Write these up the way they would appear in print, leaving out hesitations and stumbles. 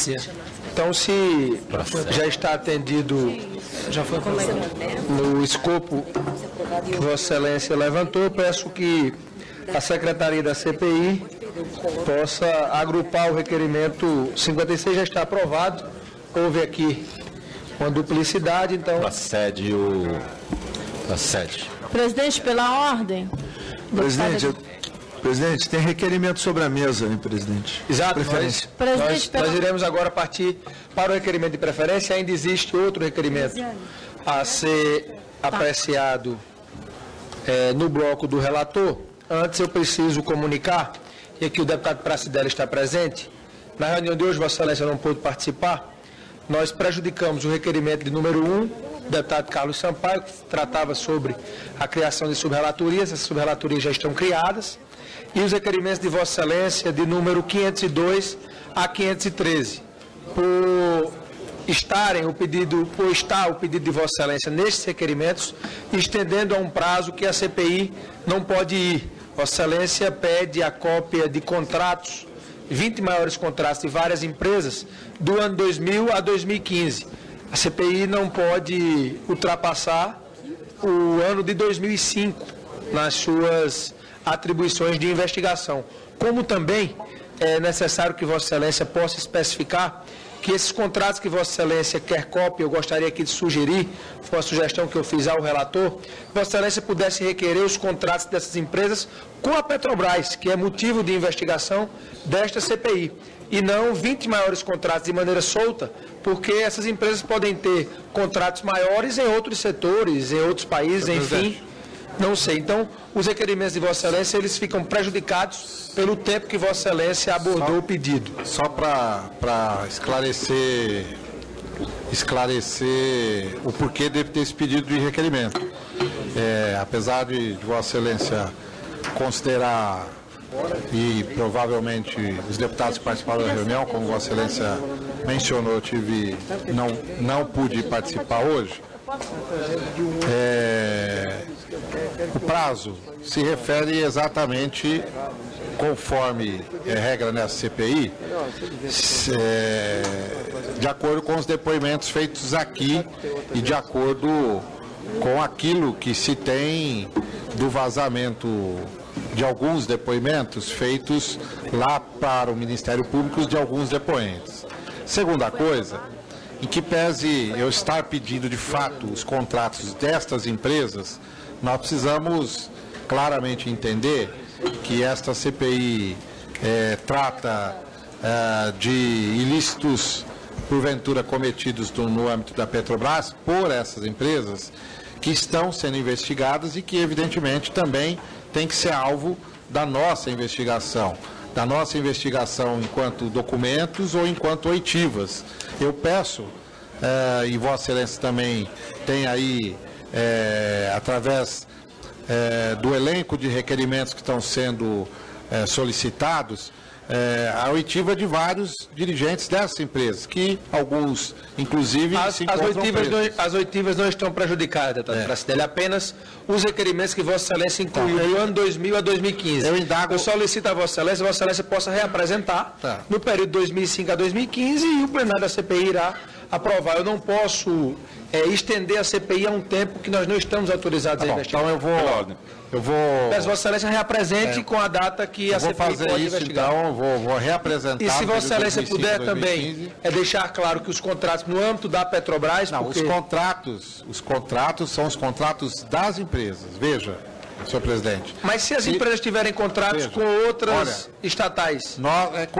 Demacia. Então, se já está atendido no escopo que Vossa Excelência levantou, eu peço que a Secretaria da CPI possa agrupar o requerimento 56, já está aprovado. Houve aqui uma duplicidade, então... Procede. Presidente, pela ordem. Presidente, tem requerimento sobre a mesa, hein, presidente? Exato, nós iremos agora partir para o requerimento de preferência. Ainda existe outro requerimento a ser apreciado no bloco do relator. Antes eu preciso comunicar, e aqui o deputado Pracidelli está presente, na reunião de hoje, Vossa Excelência não pôde participar, nós prejudicamos o requerimento de número 1, do deputado Carlos Sampaio, que tratava sobre a criação de subrelatorias. Essas subrelatorias já estão criadas, e os requerimentos de Vossa Excelência de número 502 a 513. Por estar o pedido de Vossa Excelência nestes requerimentos, estendendo a um prazo que a CPI não pode ir. Vossa Excelência pede a cópia de contratos, 20 maiores contratos de várias empresas, do ano 2000 a 2015. A CPI não pode ultrapassar o ano de 2005 nas suas atribuições de investigação. Como também é necessário que Vossa Excelência possa especificar que esses contratos que Vossa Excelência quer cópia, eu gostaria aqui de sugerir, foi uma sugestão que eu fiz ao relator, Vossa Excelência pudesse requerer os contratos dessas empresas com a Petrobras, que é motivo de investigação desta CPI, e não 20 maiores contratos de maneira solta, porque essas empresas podem ter contratos maiores em outros setores, em outros países, enfim, não sei. Então, os requerimentos de Vossa Excelência, eles ficam prejudicados pelo tempo que Vossa Excelência abordou o pedido. Só para esclarecer o porquê de ter esse pedido de requerimento. Apesar de Vossa Excelência considerar, e provavelmente os deputados que participaram da reunião, como Vossa Excelência mencionou, não pude participar hoje, o prazo se refere exatamente, conforme regra nessa CPI, de acordo com os depoimentos feitos aqui e de acordo com aquilo que se tem do vazamento de alguns depoimentos feitos lá para o Ministério Público de alguns depoentes. Segunda coisa, em que pese eu estar pedindo de fato os contratos destas empresas, nós precisamos claramente entender que esta CPI trata de ilícitos, porventura, cometidos no âmbito da Petrobras por essas empresas que estão sendo investigadas e que, evidentemente, também tem que ser alvo da nossa investigação enquanto documentos ou enquanto oitivas. Eu peço, e Vossa Excelência também tem aí, através do elenco de requerimentos que estão sendo solicitados, a oitiva de vários dirigentes dessas empresas, que alguns, inclusive, se encontram presos. As oitivas não estão prejudicadas, deputado Pracidelli, apenas os requerimentos que Vossa Excelência incluiu do ano 2000 a 2015. Eu solicito a Vossa Excelência possa reapresentar no período de 2005 a 2015 e o plenário da CPI irá aprovar. Eu não posso estender a CPI a um tempo que nós não estamos autorizados a investigar. Então eu vou... Peço Vossa Excelência reapresente com a data que a CPI pode investigar. Então, vou reapresentar. E se Vossa Excelência puder também deixar claro que os contratos no âmbito da Petrobras... Não, porque... os contratos são os contratos das empresas. Veja, senhor presidente. Mas se as empresas tiverem contratos com outras estatais?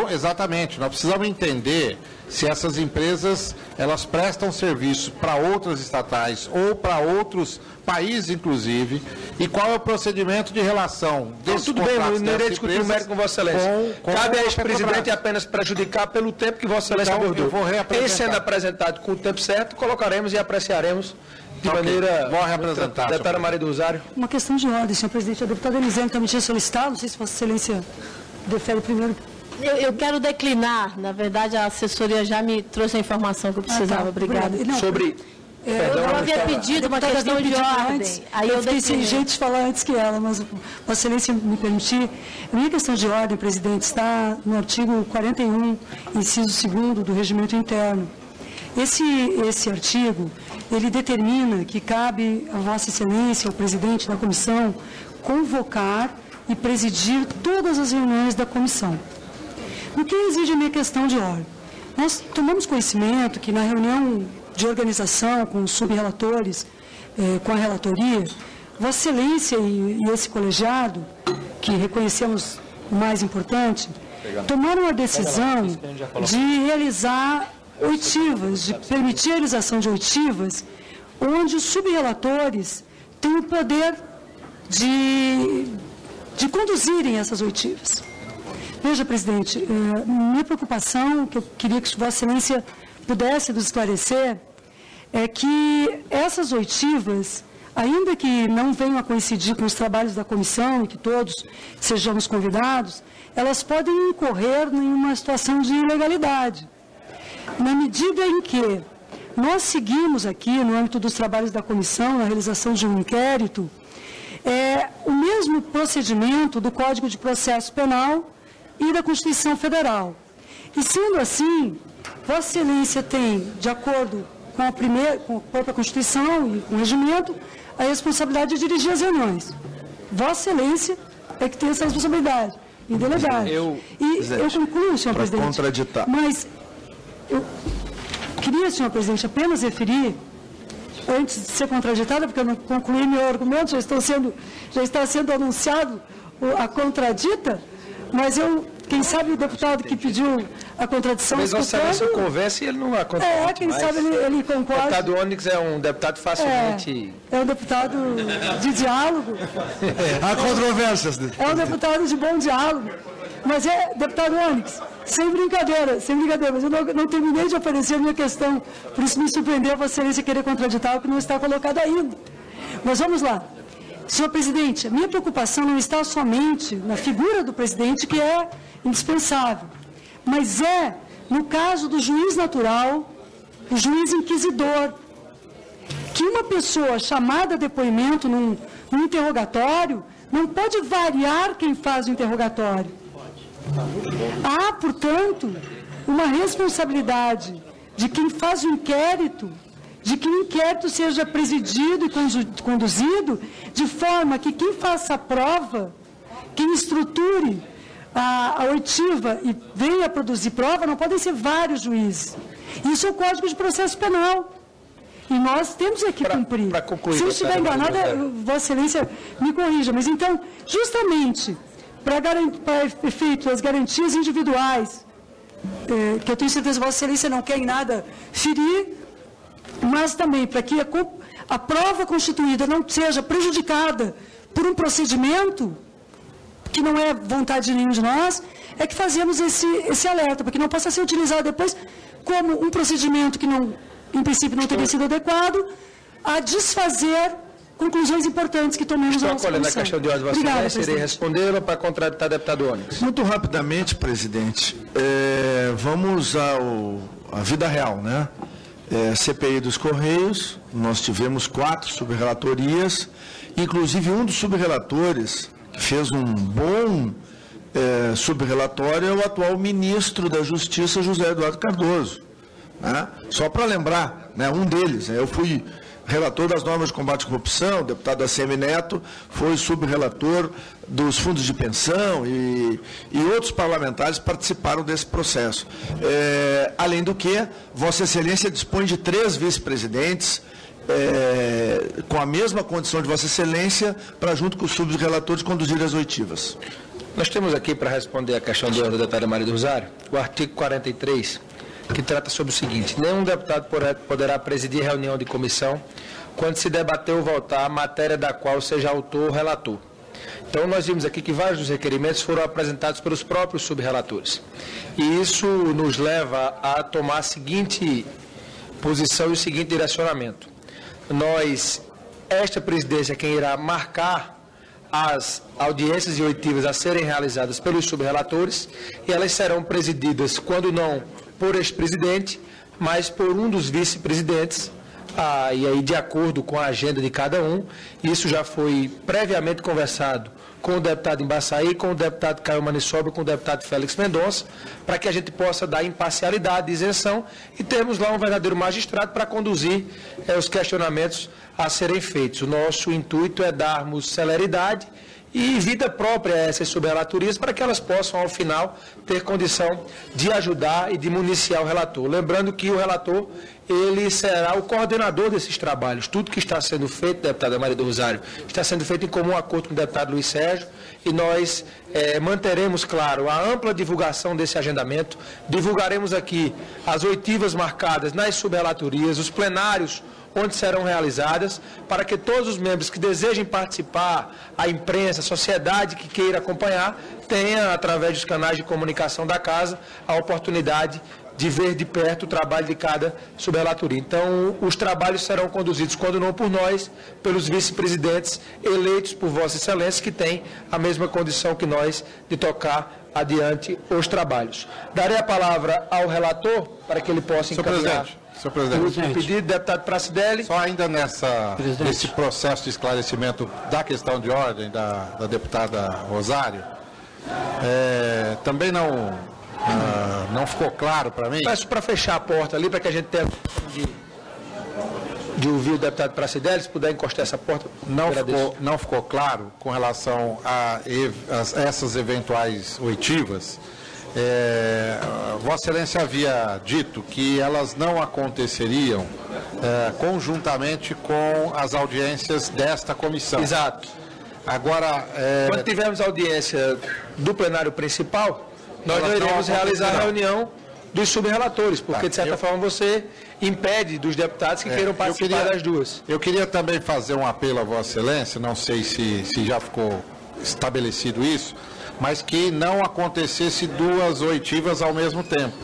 Exatamente. Nós precisamos entender se essas empresas elas prestam serviço para outras estatais ou para outros países, inclusive, e qual é o procedimento de relação desses contratos. Não irei discutir o mérito com Vossa Excelência. Cabe a ex-presidente apenas prejudicar pelo tempo que Vossa Excelência abordou. Em sendo apresentado com o tempo certo, colocaremos e apreciaremos de maneira... Vou representar. Deputada Maria do Rosário. Uma questão de ordem, senhor presidente. A deputada Elisane também tinha solicitado, não sei se Vossa Excelência defere primeiro. Eu quero declinar, na verdade a assessoria já me trouxe a informação que eu precisava. Obrigada. Eu havia pedido uma questão de ordem. Aí eu fiquei sem jeito de falar antes que ela, mas Vossa Excelência me permitir. A minha questão de ordem, presidente, está no artigo 41, inciso 2º do Regimento Interno. Esse artigo, ele determina que cabe a Vossa Excelência, ao presidente da comissão, convocar e presidir todas as reuniões da comissão. O que exige a minha questão de ordem? Nós tomamos conhecimento que na reunião de organização com os subrelatores, com a relatoria, Vossa Excelência e esse colegiado, que reconhecemos o mais importante, tomaram a decisão de realizar oitivas, de permitir a realização de oitivas, onde os subrelatores têm o poder de conduzirem essas oitivas. Veja, presidente, minha preocupação, que eu queria que Vossa Excelência pudesse nos esclarecer, é que essas oitivas, ainda que não venham a coincidir com os trabalhos da comissão e que todos sejamos convidados, elas podem incorrer em uma situação de ilegalidade. Na medida em que nós seguimos aqui, no âmbito dos trabalhos da comissão, na realização de um inquérito, o mesmo procedimento do Código de Processo Penal e da Constituição Federal. E sendo assim, Vossa Excelência tem, de acordo com a própria Constituição e com o regimento, a responsabilidade de dirigir as reuniões. Vossa Excelência é que tem essa responsabilidade, e delegado. Eu concluo, senhor presidente. Contraditar. Mas eu queria, senhor presidente, apenas referir, antes de ser contraditada, porque eu não concluí meu argumento, já está sendo anunciado a contradita, mas quem sabe o deputado que pediu a contradição... Mas Vossa Excelência conversa e ele não acontece. Quem sabe ele concorda. O deputado Onyx é um deputado facilmente... É um deputado de diálogo. Há controvérsias. É um deputado de bom diálogo. Mas deputado Onyx, sem brincadeira, mas eu não terminei de oferecer a minha questão, por isso me surpreendeu a Vossa Excelência querer contraditar o que não está colocado ainda. Mas vamos lá. Senhor presidente, a minha preocupação não está somente na figura do presidente, que é indispensável, mas no caso do juiz natural, do juiz inquisidor, que uma pessoa chamada a depoimento num interrogatório não pode variar quem faz o interrogatório. Há, portanto, uma responsabilidade de quem faz o inquérito, de que o inquérito seja presidido e conduzido de forma que quem faça a prova, quem estruture a oitiva e venha a produzir prova, não podem ser vários juízes. Isso é o Código de Processo Penal. E nós temos aqui cumprir. Se eu estiver enganada, Vossa Excelência me corrija. Mas então, justamente, para efeito das garantias individuais, que eu tenho certeza que Vossa Excelência não quer em nada ferir, mas também para que a prova constituída não seja prejudicada por um procedimento que não é vontade de nenhum de nós, é que fazemos esse alerta, para que não possa ser utilizado depois como um procedimento que em princípio não teria sido adequado, a desfazer conclusões importantes que tomemos na nossa comissão. Estou acolhendo a questão de ordem, Vossa Excelência, irei respondê-la para contraditar o deputado Onyx. Muito rapidamente, presidente, vamos à vida real, né? CPI dos Correios, nós tivemos 4 subrelatorias, inclusive um dos subrelatores que fez um bom subrelatório é o atual ministro da Justiça, José Eduardo Cardoso. Né? Só para lembrar, né, um deles, eu fui relator das normas de combate à corrupção, o deputado ACM Neto foi subrelator dos fundos de pensão e outros parlamentares participaram desse processo. Além do que, Vossa Excelência dispõe de 3 vice-presidentes com a mesma condição de Vossa Excelência para, junto com os subrelatores, conduzir as oitivas. Nós temos aqui, para responder a questão de ordem da deputada Maria do Rosário, o artigo 43, que trata sobre o seguinte: nenhum deputado poderá presidir reunião de comissão quando se debater ou votar a matéria da qual seja autor ou relator. Então, nós vimos aqui que vários dos requerimentos foram apresentados pelos próprios subrelatores. E isso nos leva a tomar a seguinte posição e o seguinte direcionamento. Esta presidência é quem irá marcar as audiências e oitivas a serem realizadas pelos subrelatores, e elas serão presididas, quando não por este presidente, mas por um dos vice-presidentes, e aí de acordo com a agenda de cada um. Isso já foi previamente conversado com o deputado Embaçaí, com o deputado Caio Manissobre, com o deputado Félix Mendonça, para que a gente possa dar imparcialidade, isenção e termos lá um verdadeiro magistrado para conduzir os questionamentos a serem feitos. O nosso intuito é darmos celeridade e vida própria a essas subrelatorias para que elas possam, ao final, ter condição de ajudar e de municiar o relator. Lembrando que o relator, ele será o coordenador desses trabalhos. Tudo que está sendo feito, deputada Maria do Rosário, está sendo feito em comum acordo com o deputado Luiz Sérgio e nós manteremos, claro, a ampla divulgação desse agendamento, divulgaremos aqui as oitivas marcadas nas subrelatorias, os plenários onde serão realizadas, para que todos os membros que desejem participar, a imprensa, a sociedade que queira acompanhar, tenha, através dos canais de comunicação da Casa, a oportunidade de ver de perto o trabalho de cada subrelatoria. Então, os trabalhos serão conduzidos, quando não por nós, pelos vice-presidentes eleitos por Vossa Excelência, que têm a mesma condição que nós de tocar adiante os trabalhos. Darei a palavra ao relator, para que ele possa encaminhar. Senhor presidente. O último pedido, deputado Pracidelli. Só ainda nesse processo de esclarecimento da questão de ordem da deputada Rosário, também não ficou claro para mim. Peço para fechar a porta ali, para que a gente tenha de ouvir o deputado Pracidelli, se puder encostar essa porta. Não ficou claro com relação a essas eventuais oitivas. Vossa Excelência havia dito que elas não aconteceriam conjuntamente com as audiências desta comissão. Exato. Agora, quando tivermos audiência do plenário principal, nós não iremos realizar a reunião dos subrelatores, porque, de certa forma, você impede dos deputados que queiram participar das duas. Eu queria também fazer um apelo a Vossa Excelência, não sei se já ficou estabelecido isso, mas que não acontecesse duas oitivas ao mesmo tempo.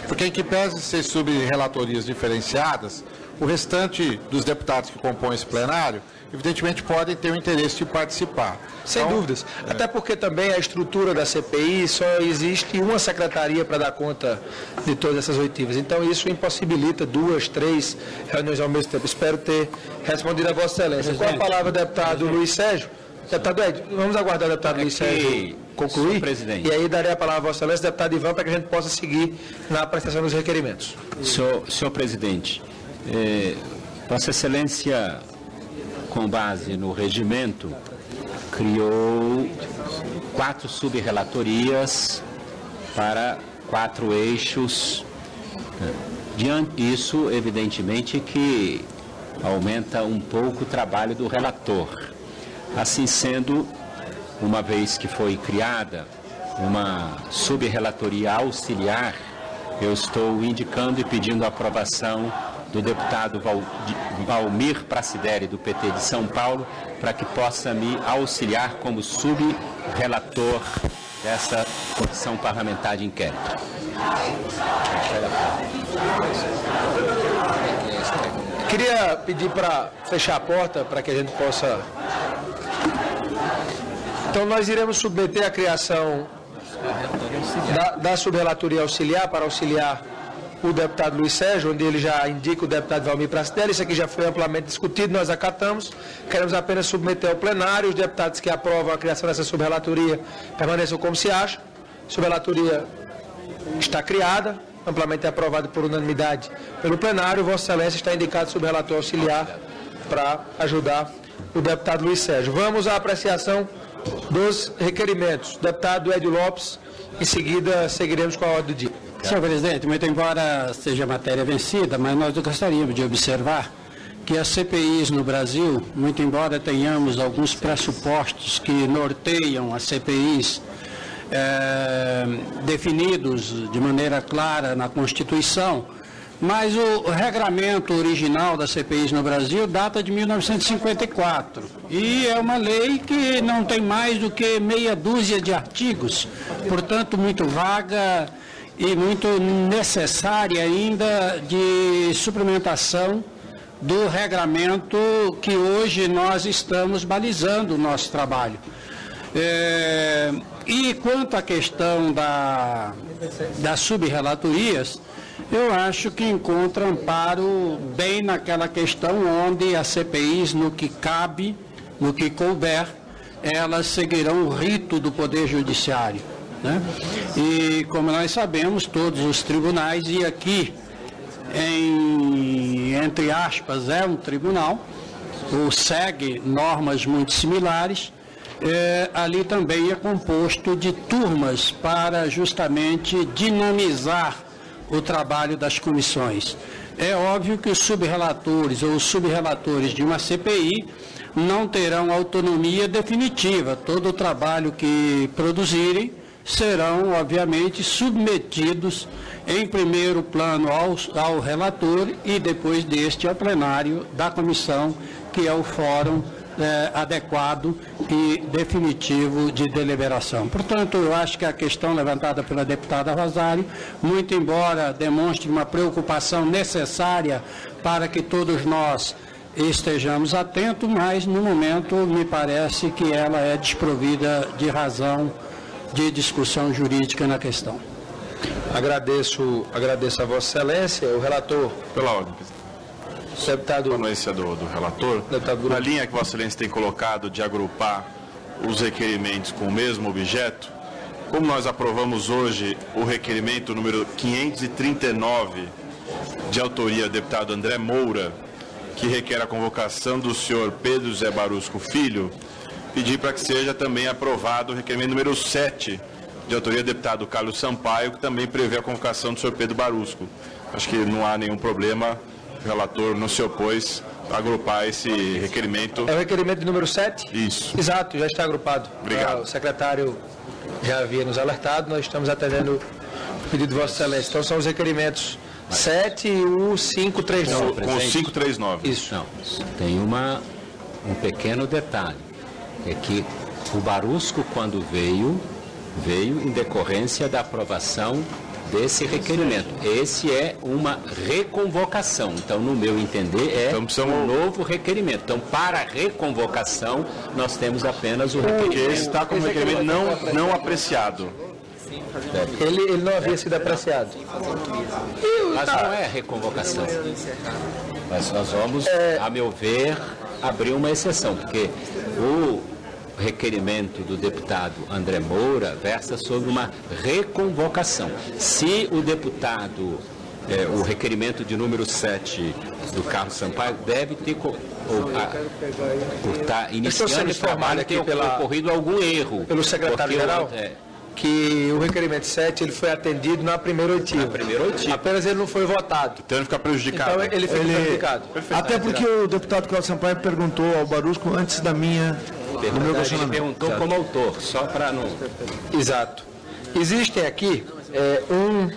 Porque, em que pese ser subrelatorias diferenciadas, o restante dos deputados que compõem esse plenário, evidentemente, podem ter o interesse de participar. Sem dúvidas. Até porque também a estrutura da CPI só existe uma secretaria para dar conta de todas essas oitivas. Então, isso impossibilita 2, 3 reuniões ao mesmo tempo. Espero ter respondido a Vossa Excelência. Com a palavra, deputado Luiz Sérgio. Deputado Ed, vamos aguardar o deputado Luiz Sérgio concluir. Presidente. E aí darei a palavra a Vossa Excelência, deputado Ivan, para que a gente possa seguir na apreciação dos requerimentos. Senhor presidente, Vossa Excelência, com base no regimento, criou 4 subrelatorias para 4 eixos. Diante disso, evidentemente que aumenta um pouco o trabalho do relator. Assim sendo, uma vez que foi criada uma subrelatoria auxiliar, eu estou indicando e pedindo a aprovação do deputado Valmir Pracidelli, do PT de São Paulo, para que possa me auxiliar como subrelator dessa comissão parlamentar de inquérito. Queria pedir para fechar a porta, para que a gente possa... Então, nós iremos submeter a criação da subrelatoria auxiliar, para auxiliar o deputado Luiz Sérgio, onde ele já indica o deputado Valmir Pracidelli. Isso aqui já foi amplamente discutido, nós acatamos. Queremos apenas submeter ao plenário. Os deputados que aprovam a criação dessa subrelatoria permaneçam como se acha. A subrelatoria está criada, amplamente aprovada por unanimidade pelo plenário. Vossa Excelência está indicado subrelator auxiliar para ajudar o deputado Luiz Sérgio. Vamos à apreciação dos requerimentos. Deputado Edio Lopes, em seguida seguiremos com a ordem do dia. Senhor presidente, muito embora seja matéria vencida, mas nós gostaríamos de observar que as CPIs no Brasil, muito embora tenhamos alguns pressupostos que norteiam as CPIs definidos de maneira clara na Constituição, mas o regramento original das CPIs no Brasil data de 1954 e é uma lei que não tem mais do que meia dúzia de artigos, portanto muito vaga e muito necessária ainda de suplementação do regramento que hoje nós estamos balizando o nosso trabalho. E quanto à questão das subrelatorias, eu acho que encontra amparo bem naquela questão onde as CPIs, no que cabe, no que couber, elas seguirão o rito do Poder Judiciário, né? E, como nós sabemos, todos os tribunais, e aqui, entre aspas, é um tribunal, segue normas muito similares, ali também é composto de turmas para justamente dinamizar o trabalho das comissões. É óbvio que os subrelatores ou os subrelatores de uma CPI não terão autonomia definitiva. Todo o trabalho que produzirem serão, obviamente, submetidos em primeiro plano ao relator e depois deste ao plenário da comissão, que é o fórum adequado e definitivo de deliberação. Portanto, eu acho que a questão levantada pela deputada Rosário, muito embora demonstre uma preocupação necessária para que todos nós estejamos atentos, mas no momento me parece que ela é desprovida de razão de discussão jurídica na questão. Agradeço a Vossa Excelência, o relator. Pela ordem, presidente. Deputado. A anuência do relator. Na linha que Vossa Excelência tem colocado de agrupar os requerimentos com o mesmo objeto, como nós aprovamos hoje o requerimento número 539, de autoria do deputado André Moura, que requer a convocação do senhor Pedro José Barusco Filho, pedir para que seja também aprovado o requerimento número 7, de autoria do deputado Carlos Sampaio, que também prevê a convocação do senhor Pedro Barusco. Acho que não há nenhum problema, o relator não se opôs a agrupar esse requerimento. É o requerimento número 7? Isso. Exato, já está agrupado. Obrigado. O secretário já havia nos alertado, nós estamos atendendo o pedido de Vossa Excelência. Então são os requerimentos 7 e o 539. Com o 539. Isso. Não, tem um pequeno detalhe, é que o Barusco, quando veio em decorrência da aprovação desse requerimento. Esse é uma reconvocação. Então, no meu entender, um novo requerimento. Então, para a reconvocação, nós temos apenas o requerimento. Porque esse está como requerimento não apreciado. Ele não havia sido apreciado. Mas não é reconvocação. Mas nós vamos, a meu ver, abrir uma exceção, porque o requerimento do deputado André Moura versa sobre uma reconvocação. Se o deputado, o requerimento de número 7 do Carlos Sampaio, deve ter, por estar iniciando esse trabalho, ter ocorrido algum erro. Pelo secretário-geral, que o requerimento 7 ele foi atendido na primeira oitiva. Apenas ele não foi votado. Então ele fica prejudicado. Então ele fica prejudicado. Até porque o deputado Carlos Sampaio perguntou ao Barusco antes do meu questionamento. Ele perguntou como autor, só para não... Exato. Existem aqui 1,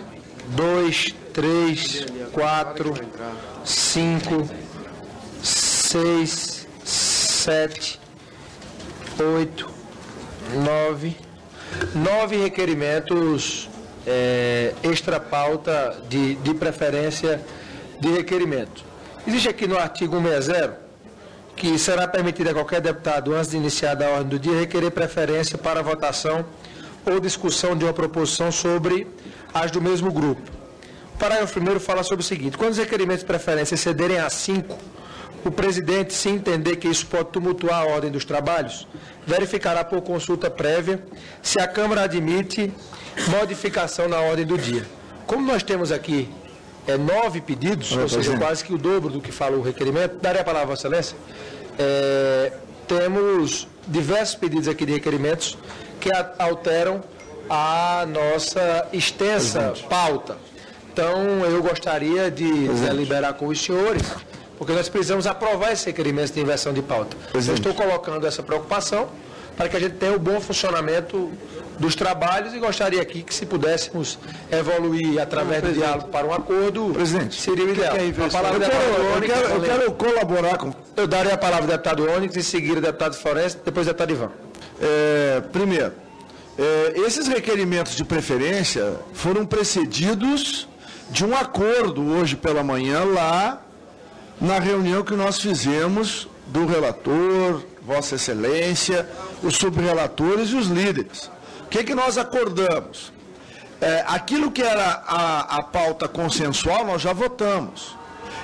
2, 3, 4, 5, 6, 7, 8, 9 requerimentos extra pauta de preferência de requerimento. Existe aqui no artigo 160 que será permitido a qualquer deputado, antes de iniciar a ordem do dia, requerer preferência para votação ou discussão de uma proposição sobre as do mesmo grupo. O parágrafo 1º fala sobre o seguinte: quando os requerimentos de preferência excederem a 5, o presidente, se entender que isso pode tumultuar a ordem dos trabalhos, verificará por consulta prévia se a Câmara admite modificação na ordem do dia. Como nós temos aqui 9 pedidos, ou seja, quase que o dobro do que fala o requerimento, daria a palavra a Vossa Excelência. Temos diversos pedidos aqui de requerimentos que alteram a nossa extensa pauta. Então, eu gostaria de deliberar com os senhores, porque nós precisamos aprovar esses requerimentos de inversão de pauta. Eu estou colocando essa preocupação para que a gente tenha o bom funcionamento dos trabalhos e gostaria aqui que, se pudéssemos evoluir através do diálogo para um acordo, seria o ideal. Eu quero colaborar com... Eu darei a palavra ao deputado Onyx, em seguida ao deputado Florencio, depois ao deputado Ivan. Primeiro, esses requerimentos de preferência foram precedidos de um acordo hoje pela manhã lá na reunião que nós fizemos do relator, Vossa Excelência, os subrelatores e os líderes. O que nós acordamos? aquilo que era a pauta consensual, nós já votamos.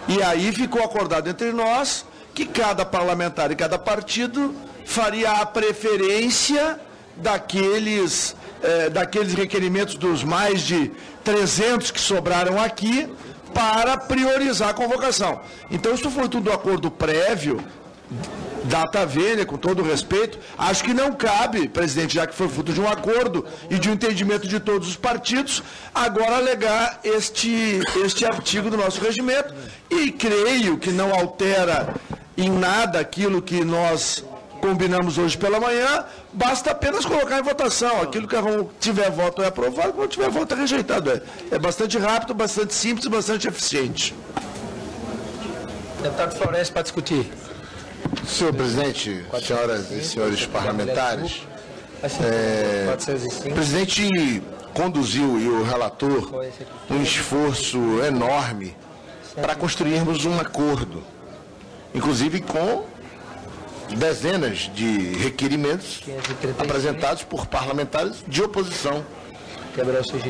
E aí ficou acordado entre nós que cada parlamentar e cada partido faria a preferência daqueles requerimentos dos mais de 300 que sobraram aqui para priorizar a convocação. Então, isso foi tudo acordo prévio, data vênia, com todo respeito. Acho que não cabe, presidente, já que foi fruto de um acordo e de um entendimento de todos os partidos, agora alegar este artigo do nosso regimento, e creio que não altera em nada aquilo que nós combinamos hoje pela manhã, basta apenas colocar em votação. Aquilo que tiver voto é aprovado, quando tiver voto é rejeitado. É bastante rápido, bastante simples e bastante eficiente. Deputado Florencio, para discutir. Senhor presidente, senhoras e senhores parlamentares, o presidente conduziu, e o relator, um esforço enorme para construirmos um acordo, inclusive com dezenas de requerimentos apresentados por parlamentares de oposição.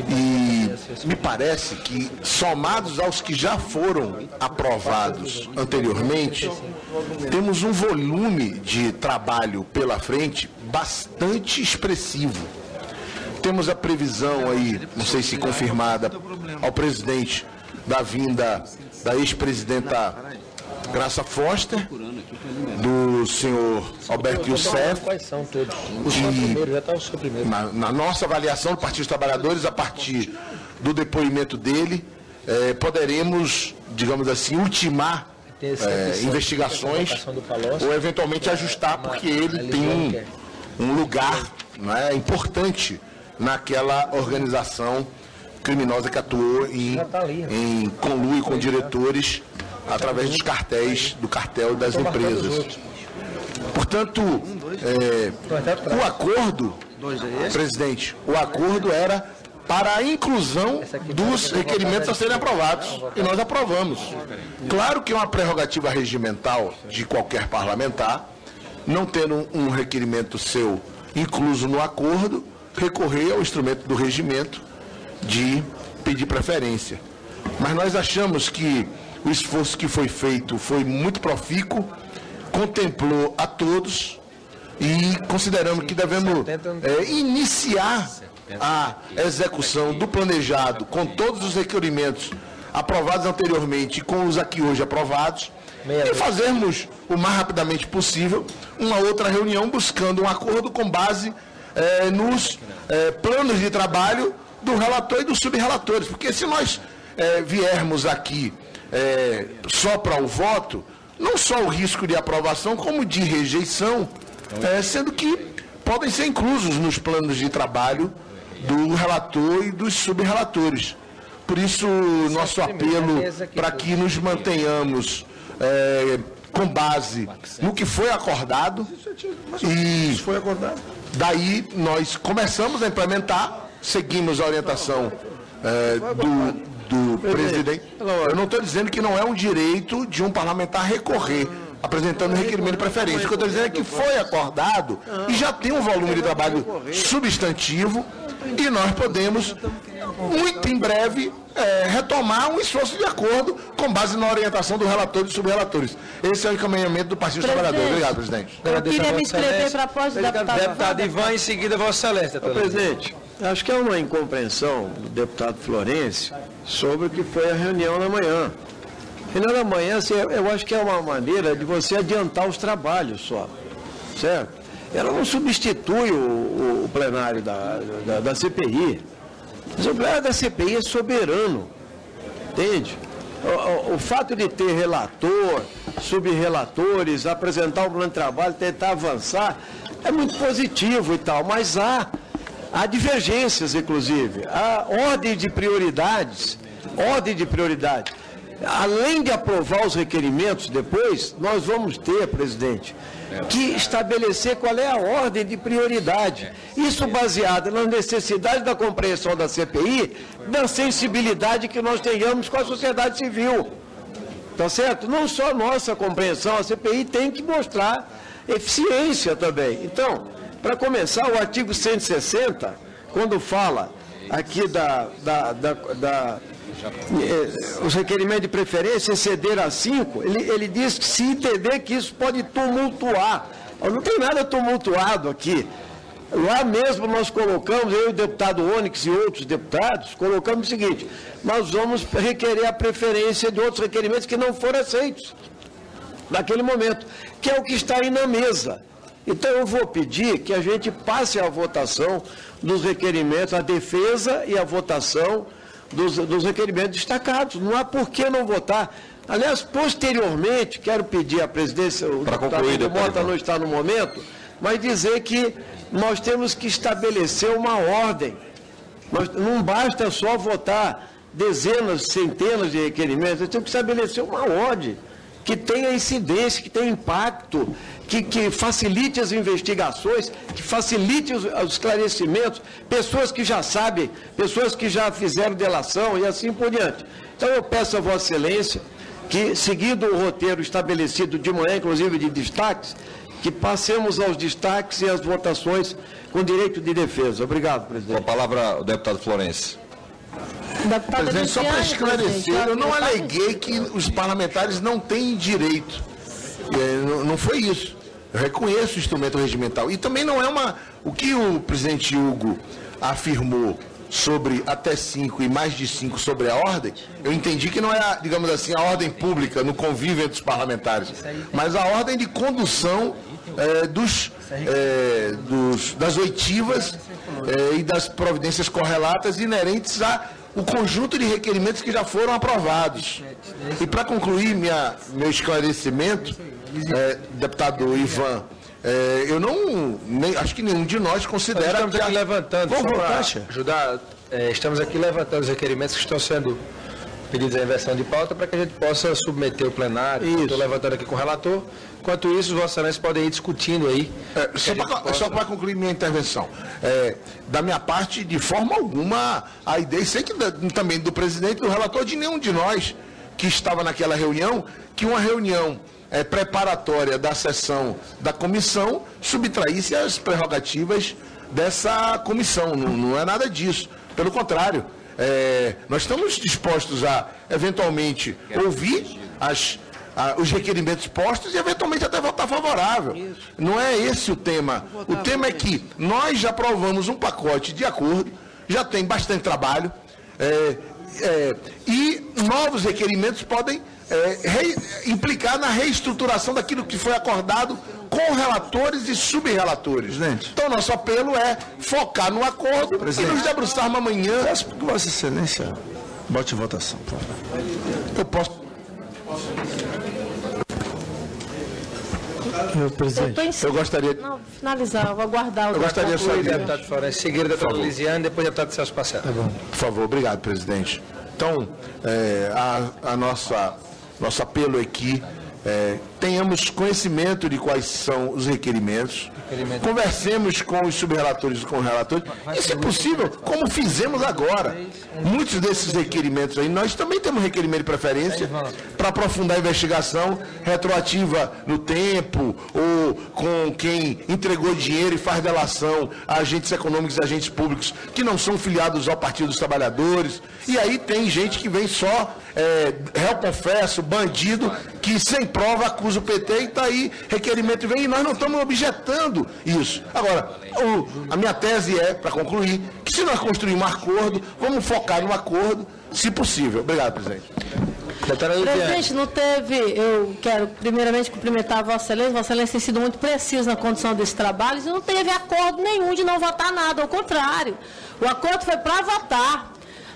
E me parece que, somados aos que já foram aprovados anteriormente, temos um volume de trabalho pela frente bastante expressivo. Temos a previsão aí, não sei se confirmada ao presidente, da vinda da ex-presidenta Graça Foster, do senhor Alberto Youssef, na nossa avaliação do Partido dos Trabalhadores, a partir do depoimento dele, poderemos, digamos assim, ultimar investigações ou eventualmente ajustar, porque ele tem um lugar, né, importante naquela organização criminosa que atuou em conluio com diretores através dos cartéis, do cartel das empresas. Portanto, o acordo, presidente, o acordo era para a inclusão dos requerimentos a serem aprovados, e nós aprovamos. Claro que é uma prerrogativa regimental de qualquer parlamentar, não tendo um requerimento seu incluso no acordo, recorrer ao instrumento do regimento de pedir preferência. Mas nós achamos que o esforço que foi feito foi muito profícuo, contemplou a todos, e consideramos que devemos iniciar a execução do planejado com todos os requerimentos aprovados anteriormente e com os aqui hoje aprovados, e fazermos o mais rapidamente possível uma outra reunião buscando um acordo com base nos planos de trabalho do relator e dos subrrelatores, porque se nós viermos aqui só para o voto, não só o risco de aprovação, como de rejeição, sendo que podem ser inclusos nos planos de trabalho do relator e dos subrelatores. Por isso, nosso apelo para que nos mantenhamos com base no que foi acordado, e daí nós começamos a implementar, seguimos a orientação do presidente. Eu não estou dizendo que não é um direito de um parlamentar recorrer, apresentando um requerimento de preferência. O que eu estou dizendo é que foi acordado e já tem um volume de trabalho substantivo, e nós podemos, muito em breve, retomar um esforço de acordo com base na orientação do relator e dos subrelatores. Esse é o encaminhamento do Partido dos Trabalhadores. Obrigado, presidente. Eu queria me inscrever para a pós do deputado Ivan, em seguida, Vossa Excelência. Presidente, acho que é uma incompreensão do deputado Florencio sobre o que foi a reunião da manhã. A reunião da manhã, eu acho que é uma maneira de você adiantar os trabalhos só, certo? Ela não substitui o plenário da CPI. Mas o plenário da CPI é soberano, entende? O fato de ter relator, subrelatores, apresentar um plano de trabalho, tentar avançar, é muito positivo e tal, mas há divergências, inclusive, há ordem de prioridades. Além de aprovar os requerimentos depois, nós vamos ter, presidente, que estabelecer qual é a ordem de prioridade. Isso baseado na necessidade da compreensão da CPI, da sensibilidade que nós tenhamos com a sociedade civil. Tá certo? Não só nossa compreensão, a CPI tem que mostrar eficiência também. Então, para começar, o artigo 160, quando fala aqui os requerimentos de preferência exceder a 5, ele diz que se entender que isso pode tumultuar. Não tem nada tumultuado aqui. Lá mesmo nós colocamos, eu e o deputado Onyx e outros deputados, colocamos o seguinte: nós vamos requerer a preferência de outros requerimentos que não foram aceitos naquele momento, que é o que está aí na mesa. Então eu vou pedir que a gente passe a votação dos requerimentos, a defesa e a votação dos requerimentos destacados. Não há por que não votar. Aliás, posteriormente, quero pedir à presidência, o deputado Mota não está no momento, mas dizer que nós temos que estabelecer uma ordem. Não basta só votar dezenas, centenas de requerimentos, nós temos que estabelecer uma ordem que tenha incidência, que tenha impacto, que facilite as investigações, que facilite os esclarecimentos, pessoas que já sabem, pessoas que já fizeram delação e assim por diante. Então eu peço a Vossa Excelência que, seguindo o roteiro estabelecido de manhã, inclusive de destaques, que passemos aos destaques e às votações com direito de defesa. Obrigado, presidente. Com a palavra, o deputado Florencio. Presidente, só para esclarecer, eu não aleguei que os parlamentares não têm direito. Não foi isso. Eu reconheço o instrumento regimental. E também não é o que o presidente Hugo afirmou sobre até 5 e mais de 5 sobre a ordem, eu entendi que não é, digamos assim, a ordem pública no convívio entre os parlamentares, mas a ordem de condução das oitivas e das providências correlatas inerentes ao conjunto de requerimentos que já foram aprovados. E para concluir meu esclarecimento, deputado Ivan, eu acho que nenhum de nós considera estamos aqui levantando, ajudar, estamos aqui levantando os requerimentos que estão sendo pedidos à inversão de pauta para que a gente possa submeter o plenário. Estou levantando aqui com o relator. Enquanto isso, os Vossa Excelência podem ir discutindo aí. Só para concluir minha intervenção. Da minha parte, de forma alguma, a ideia, e sei que também do presidente, do relator, de nenhum de nós que estava naquela reunião, que uma reunião preparatória da sessão da comissão subtraísse as prerrogativas dessa comissão. Não é nada disso. Pelo contrário, nós estamos dispostos a, eventualmente, ouvir os requerimentos postos e, eventualmente, até votar favorável. Não é esse o tema. O tema é que nós já aprovamos um pacote de acordo, já tem bastante trabalho, e novos requerimentos podem implicar na reestruturação daquilo que foi acordado com relatores e subrelatores. Então, nosso apelo é focar no acordo e nos debruçarmos amanhã. Peço que Vossa Excelência bote em votação, por favor. Eu posso. Eu gostaria de... Não, finalizar, eu vou aguardar o... Eu gostaria só de deputado Florencio, seguir o deputado Lisiane, depois o deputado Celso Passaro. Tá bom. Por favor, obrigado, presidente. Então, nosso apelo aqui, tenhamos conhecimento de quais são os requerimentos, conversemos com os subrelatores e com os relatores, e, se possível, como fizemos agora, muitos desses requerimentos aí, nós também temos requerimento de preferência para aprofundar a investigação retroativa no tempo, ou com quem entregou dinheiro e faz delação a agentes econômicos e agentes públicos que não são filiados ao Partido dos Trabalhadores, e aí tem gente que vem só réu confesso, bandido, que sem prova acusa o PT e está aí, requerimento vem, e nós não estamos objetando isso. Agora, a minha tese é, para concluir, que se nós construirmos um acordo, vamos focar no acordo, se possível. Obrigado, presidente. Presidente, não teve, eu quero primeiramente cumprimentar a Vossa Excelência tem sido muito preciso na condução desses trabalhos, e não teve acordo nenhum de não votar nada, ao contrário, o acordo foi para votar.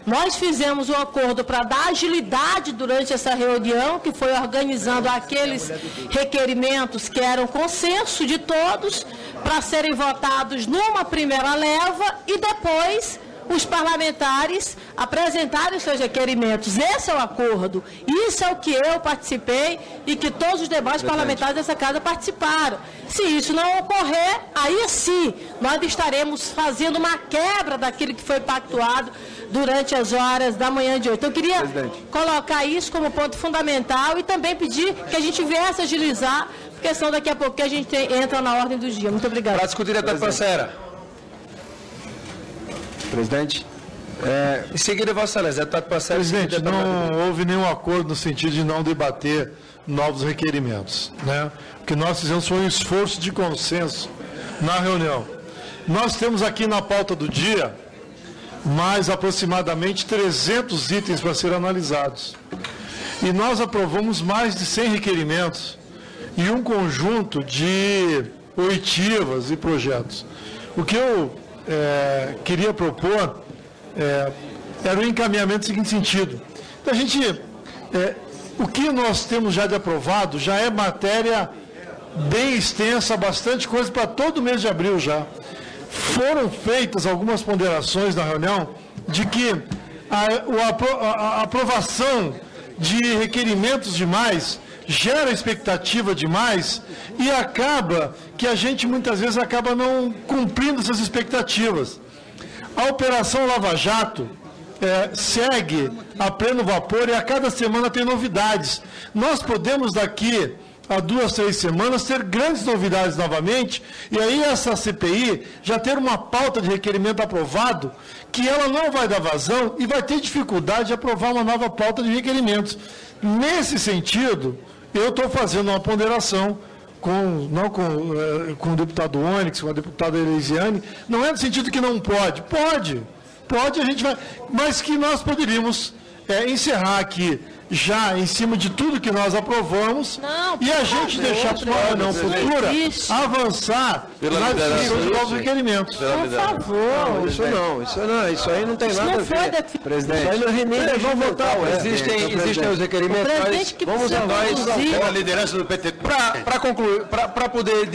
Nós fizemos um acordo para dar agilidade durante essa reunião, que foi organizando aqueles requerimentos que eram consenso de todos, para serem votados numa primeira leva e depois os parlamentares apresentarem os seus requerimentos. Esse é o acordo. Isso é o que eu participei e que todos os demais parlamentares dessa casa participaram. Se isso não ocorrer, aí sim, nós estaremos fazendo uma quebra daquilo que foi pactuado durante as horas da manhã de hoje. Então, eu queria colocar isso como ponto fundamental e também pedir que a gente viesse agilizar, porque senão daqui a pouco que a gente entra na ordem do dia. Muito obrigado. Para discutir, deputado Passera. Presidente, Em seguida, Vossa Excelência, deputado Processo. Presidente, não houve nenhum acordo no sentido de não debater novos requerimentos, né? O que nós fizemos foi um esforço de consenso na reunião. Nós temos aqui na pauta do dia mais aproximadamente 300 itens para serem analisados. E nós aprovamos mais de 100 requerimentos e um conjunto de oitivas e projetos. O que eu queria propor era o encaminhamento no seguinte sentido. Então, o que nós temos já de aprovado já é matéria bem extensa, bastante coisa para todo mês de abril já. Foram feitas algumas ponderações na reunião de que a aprovação de requerimentos demais gera expectativa demais e acaba que a gente muitas vezes acaba não cumprindo essas expectativas. A Operação Lava Jato segue a pleno vapor e a cada semana tem novidades. Nós podemos daqui a 2, 3 semanas ter grandes novidades novamente, e aí essa CPI já ter uma pauta de requerimento aprovado, que ela não vai dar vazão e vai ter dificuldade de aprovar uma nova pauta de requerimentos. Nesse sentido, eu estou fazendo uma ponderação com o deputado Onyx, com a deputada Elisiane, não é no sentido que não pode. Pode, a gente vai, mas que nós poderíamos encerrar aqui já em cima de tudo que nós aprovamos e a gente deixar para uma reunião futura avançar na discussão de novos requerimentos. Por favor. Isso aí não tem nada a ver. Presidente, isso aí não renega, vamos votar. Existem os requerimentos, vamos nós, a liderança do PT. Para concluir, para poder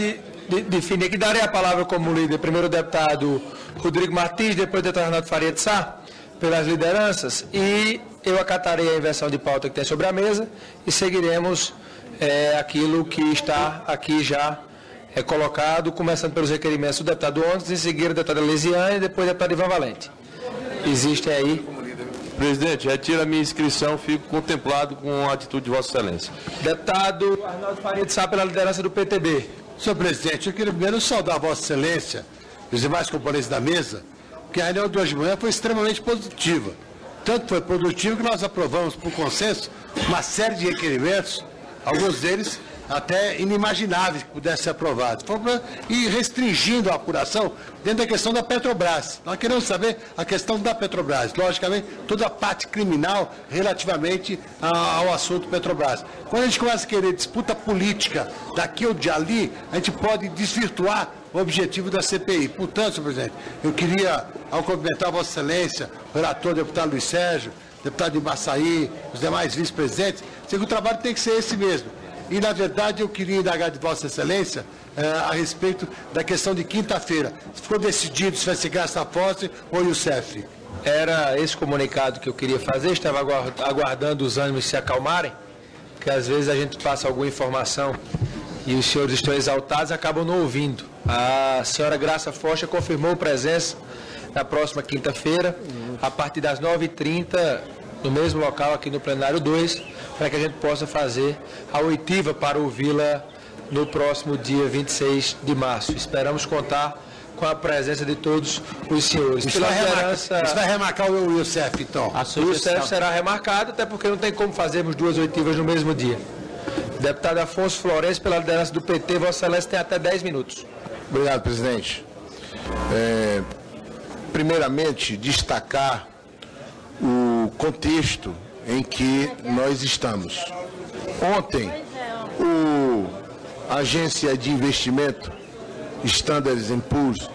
definir, que darei a palavra como líder, primeiro o deputado Rodrigo Martins, depois o deputado Renato Faria de Sá, pelas lideranças, e eu acatarei a inversão de pauta que tem sobre a mesa e seguiremos aquilo que está aqui já colocado, começando pelos requerimentos do deputado Onyx, em seguida o deputado Elisiane e depois o deputado Ivan Valente. Existem aí... Presidente, retiro a minha inscrição, fico contemplado com a atitude de Vossa Excelência. Deputado Arnaldo Faria de Sá, pela liderança do PTB. Senhor presidente, eu queria primeiro saudar Vossa Excelência e os demais componentes da mesa, que a reunião de hoje de manhã foi extremamente positiva. Tanto foi produtivo que nós aprovamos por consenso uma série de requerimentos, alguns deles até inimagináveis que pudessem ser aprovados, e restringindo a apuração dentro da questão da Petrobras. Nós queremos saber a questão da Petrobras, logicamente, toda a parte criminal relativamente ao assunto Petrobras. Quando a gente começa a querer disputa política daqui ou de ali, a gente pode desvirtuar o objetivo da CPI. Portanto, senhor presidente, eu queria, ao cumprimentar a Vossa Excelência, o relator, o deputado Luiz Sérgio, o deputado de Embaçaí, os demais vice-presidentes, que o trabalho tem que ser esse mesmo. E, na verdade, eu queria indagar de Vossa Excelência a respeito da questão de quinta-feira. Ficou decidido se vai ser Graça Fosse ou Youssef? Era esse comunicado que eu queria fazer, estava aguardando os ânimos se acalmarem, porque às vezes a gente passa alguma informação e os senhores estão exaltados e acabam não ouvindo. A senhora Graça Focha confirmou presença na próxima quinta-feira, a partir das 9h30, no mesmo local aqui no plenário 2, para que a gente possa fazer a oitiva para ouvi-la no próximo dia 26 de março. Esperamos contar com a presença de todos os senhores. Isso vai remarcar o Youssef, então? O Youssef será remarcado, até porque não tem como fazermos 2 oitivas no mesmo dia. Deputado Afonso Florencio, pela liderança do PT, Vossa Excelência tem até 10 minutos. Obrigado, presidente. Primeiramente, destacar o contexto em que nós estamos. Ontem, a Agência de Investimento, Standard & Poor's,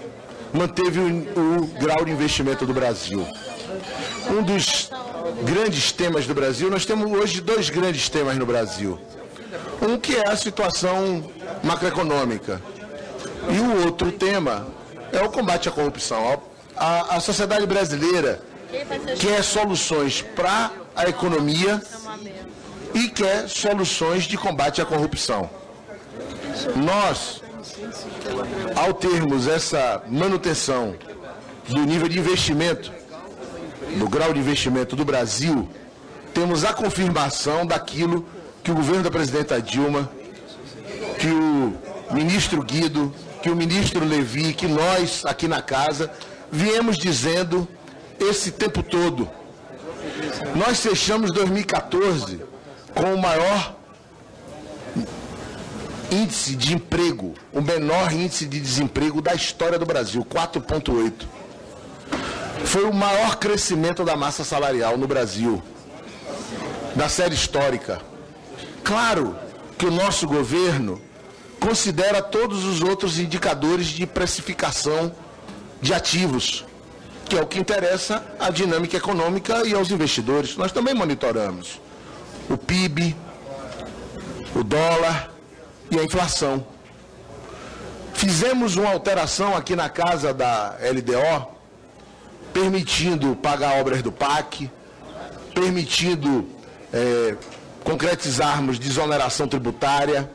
manteve o grau de investimento do Brasil. Um dos grandes temas do Brasil, nós temos hoje 2 grandes temas no Brasil. Um que é a situação macroeconômica. E o outro tema é o combate à corrupção. A sociedade brasileira quer soluções para a economia e quer soluções de combate à corrupção. Nós, ao termos essa manutenção do nível de investimento, do grau de investimento do Brasil, temos a confirmação daquilo que o governo da presidenta Dilma, que o ministro Guido, que o ministro Levi, que nós aqui na casa viemos dizendo esse tempo todo. Nós fechamos 2014 com o maior índice de emprego, o menor índice de desemprego da história do Brasil, 4,8. Foi o maior crescimento da massa salarial no Brasil, da série histórica. Claro que o nosso governo considera todos os outros indicadores de precificação de ativos, que é o que interessa à dinâmica econômica e aos investidores. Nós também monitoramos o PIB, o dólar e a inflação. Fizemos uma alteração aqui na casa da LDO, permitindo pagar obras do PAC, permitindo concretizarmos desoneração tributária,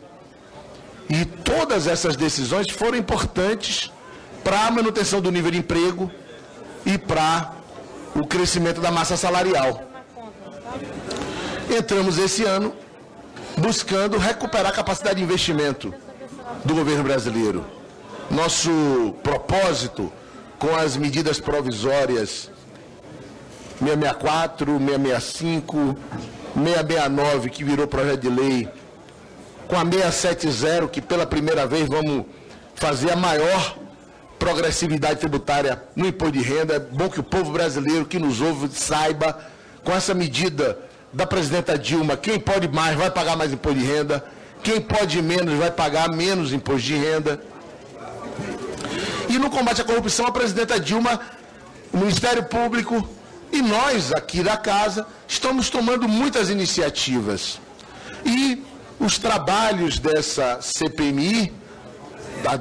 e todas essas decisões foram importantes para a manutenção do nível de emprego e para o crescimento da massa salarial. Entramos esse ano buscando recuperar a capacidade de investimento do governo brasileiro. Nosso propósito com as medidas provisórias 664, 665, 669, que virou projeto de lei, com a 670, que pela primeira vez vamos fazer a maior progressividade tributária no imposto de renda. É bom que o povo brasileiro que nos ouve saiba, com essa medida da presidenta Dilma, quem pode mais vai pagar mais imposto de renda, quem pode menos vai pagar menos imposto de renda. E no combate à corrupção, a presidenta Dilma, o Ministério Público e nós aqui da casa estamos tomando muitas iniciativas. E os trabalhos dessa CPMI,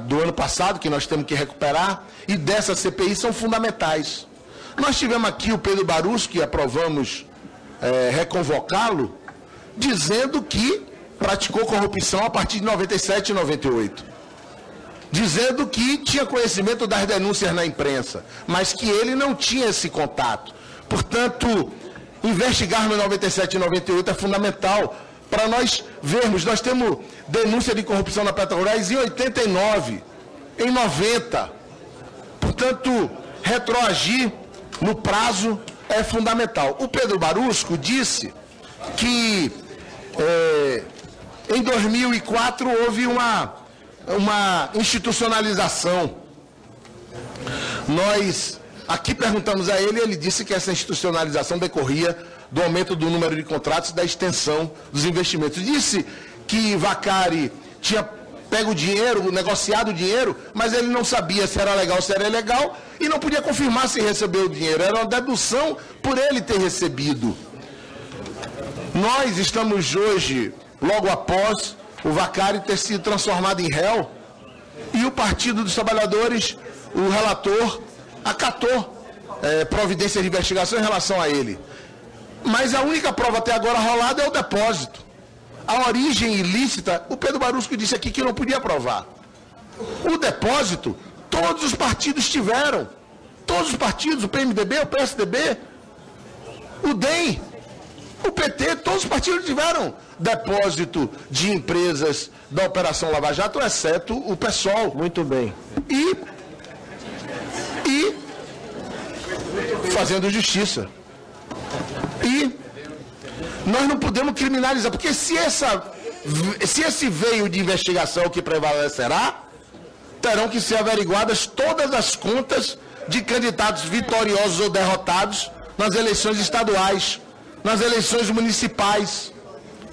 do ano passado, que nós temos que recuperar, e dessa CPI são fundamentais. Nós tivemos aqui o Pedro Barusco, e aprovamos reconvocá-lo, dizendo que praticou corrupção a partir de 97 e 98. Dizendo que tinha conhecimento das denúncias na imprensa, mas que ele não tinha esse contato. Portanto, investigarmos em 97 e 98 é fundamental para nós vermos. Nós temos denúncia de corrupção na Petrobras em 89, em 90. Portanto, retroagir no prazo é fundamental. O Pedro Barusco disse que em 2004 houve uma institucionalização. Nós aqui perguntamos a ele, ele disse que essa institucionalização decorria do aumento do número de contratos e da extensão dos investimentos. Disse que Vacari tinha pego o dinheiro, negociado o dinheiro, mas ele não sabia se era legal ou se era ilegal e não podia confirmar se recebeu o dinheiro. Era uma dedução por ele ter recebido. Nós estamos hoje, logo após o Vacari ter sido transformado em réu, e o Partido dos Trabalhadores, o relator, acatou providências de investigação em relação a ele. Mas a única prova até agora rolada é o depósito. A origem ilícita, o Pedro Barusco disse aqui que não podia provar. O depósito, todos os partidos tiveram. Todos os partidos, o PMDB, o PSDB, o DEM, o PT, todos os partidos tiveram depósito de empresas da Operação Lava Jato, exceto o PSOL. Muito bem. E fazendo justiça. E nós não podemos criminalizar, porque se esse veio de investigação que prevalecerá, terão que ser averiguadas todas as contas de candidatos vitoriosos ou derrotados nas eleições estaduais, nas eleições municipais.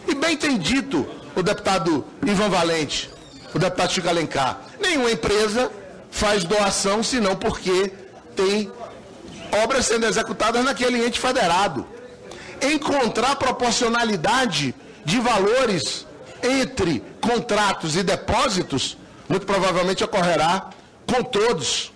E bem tem dito o deputado Ivan Valente, o deputado Chico Alencar, nenhuma empresa faz doação senão porque tem obras sendo executadas naquele ente federado. Encontrar proporcionalidade de valores entre contratos e depósitos, muito provavelmente ocorrerá com todos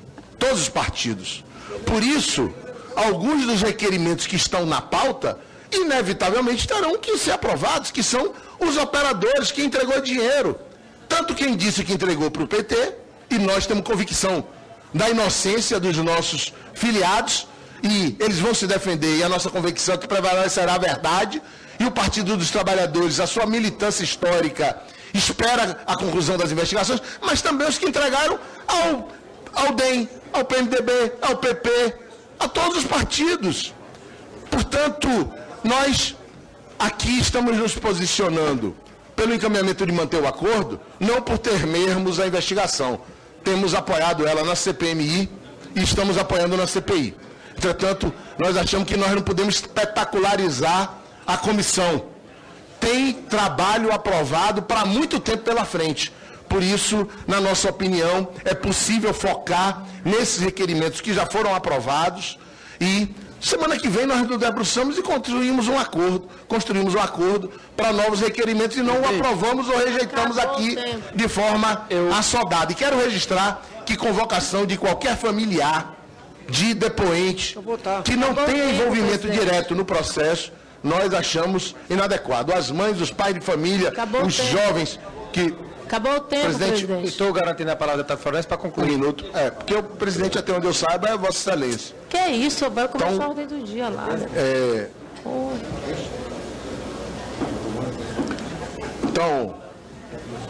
os partidos. Por isso, alguns dos requerimentos que estão na pauta, inevitavelmente terão que ser aprovados, que são os operadores que entregou dinheiro. Tanto quem disse que entregou para o PT, e nós temos convicção da inocência dos nossos filiados, e eles vão se defender, e a nossa convicção é que prevalecerá a verdade, e o Partido dos Trabalhadores, a sua militância histórica, espera a conclusão das investigações, mas também os que entregaram ao DEM, ao PMDB, ao PP, a todos os partidos. Portanto, nós aqui estamos nos posicionando pelo encaminhamento de manter o acordo, não por temermos a investigação. Temos apoiado ela na CPMI e estamos apoiando na CPI. Entretanto, nós achamos que nós não podemos espetacularizar a comissão. Tem trabalho aprovado para muito tempo pela frente. Por isso, na nossa opinião, é possível focar nesses requerimentos que já foram aprovados e semana que vem nós nos debruçamos e construímos um acordo para novos requerimentos e não o aprovamos ou rejeitamos aqui de forma assodada. E quero registrar que convocação de qualquer familiar de depoente que não tenha envolvimento direto no processo, nós achamos inadequado. As mães, os pais de família, os jovens que... Acabou o tempo, presidente. Estou garantindo a palavra da deputada Florencio para concluir. Um minuto. Porque o presidente, até onde eu saiba, é Vossa Excelência. Que é isso? Vai começar a ordem do dia lá. Então,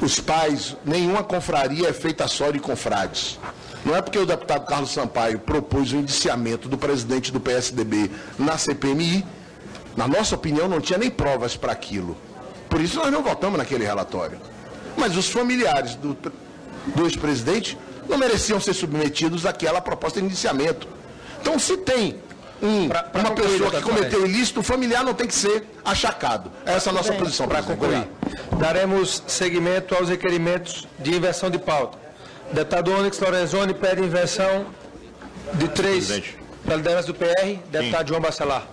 os pais, nenhuma confraria é feita só de confrades. Não é porque o deputado Carlos Sampaio propôs o indiciamento do presidente do PSDB na CPMI, na nossa opinião, não tinha nem provas para aquilo. Por isso nós não votamos naquele relatório. Mas os familiares do ex-presidente não mereciam ser submetidos àquela proposta de indiciamento. Então, se tem uma pessoa que cometeu ilícito, o familiar não tem que ser achacado. Essa é a nossa posição. Para concluir, daremos seguimento aos requerimentos de inversão de pauta. Deputado Onyx Lorenzoni pede inversão de 3 para a liderança do PR. Deputado João Bacelar.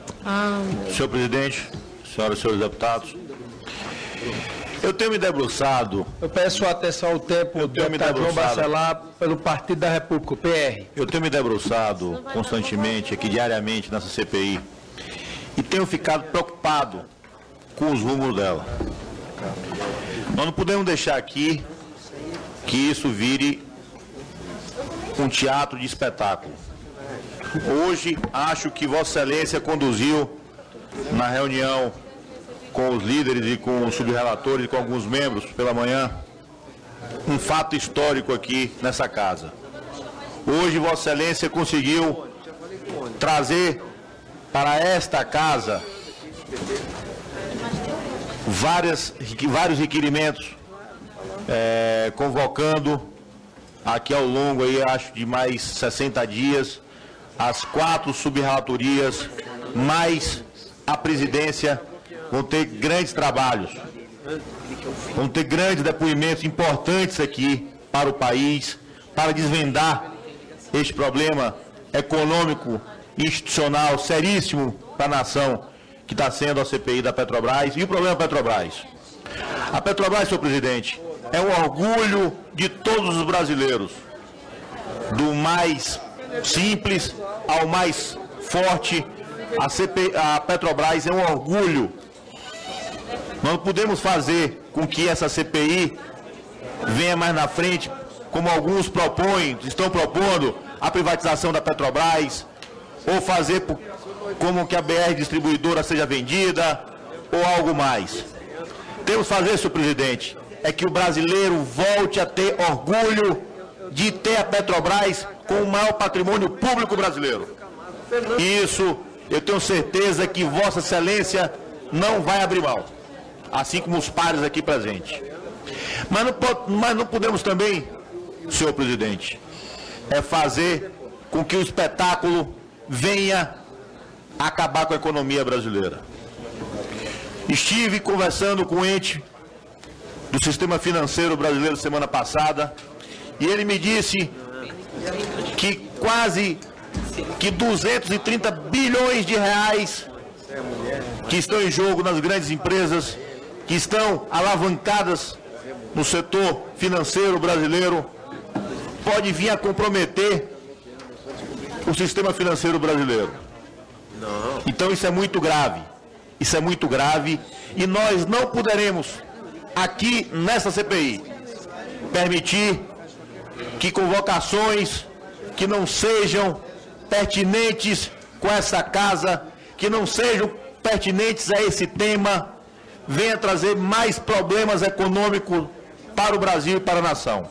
Senhor presidente, senhoras e senhores deputados, eu tenho me debruçado... Eu peço atenção ao tempo do deputado João Bacelar pelo Partido da República, o PR. Eu tenho me debruçado constantemente, aqui diariamente, nessa CPI, e tenho ficado preocupado com os rumos dela. Nós não podemos deixar aqui que isso vire um teatro de espetáculo. Hoje, acho que Vossa Excelência conduziu na reunião com os líderes e com os subrelatores e com alguns membros pela manhã, um fato histórico aqui nessa casa. Hoje, Vossa Excelência conseguiu trazer para esta casa vários requerimentos, convocando aqui ao longo, aí, acho, de mais 60 dias, as 4 subrelatorias, mais a presidência, vão ter grandes trabalhos, vão ter grandes depoimentos importantes aqui para o país, para desvendar este problema econômico e institucional seríssimo para a nação, que está sendo a CPI da Petrobras e o problema Petrobras. A Petrobras, senhor presidente, é um orgulho de todos os brasileiros, do mais simples ao mais forte. A Petrobras é um orgulho. Nós não podemos fazer com que essa CPI venha mais na frente, como alguns estão propondo, a privatização da Petrobras, ou fazer como que a BR Distribuidora seja vendida, ou algo mais. Temos que fazer, senhor presidente, é que o brasileiro volte a ter orgulho de ter a Petrobras com o maior patrimônio público brasileiro. Isso eu tenho certeza que Vossa Excelência não vai abrir mão, assim como os pares aqui presentes. Mas não podemos também, senhor presidente, fazer com que o espetáculo venha acabar com a economia brasileira. Estive conversando com o ente do sistema financeiro brasileiro semana passada, e ele me disse que quase 230 bilhões de reais que estão em jogo nas grandes empresas, que estão alavancadas no setor financeiro brasileiro, pode vir a comprometer o sistema financeiro brasileiro. Então isso é muito grave. Isso é muito grave, e nós não poderemos, aqui nessa CPI, permitir que convocações que não sejam pertinentes com essa casa, que não sejam pertinentes a esse tema, venha trazer mais problemas econômicos para o Brasil e para a nação.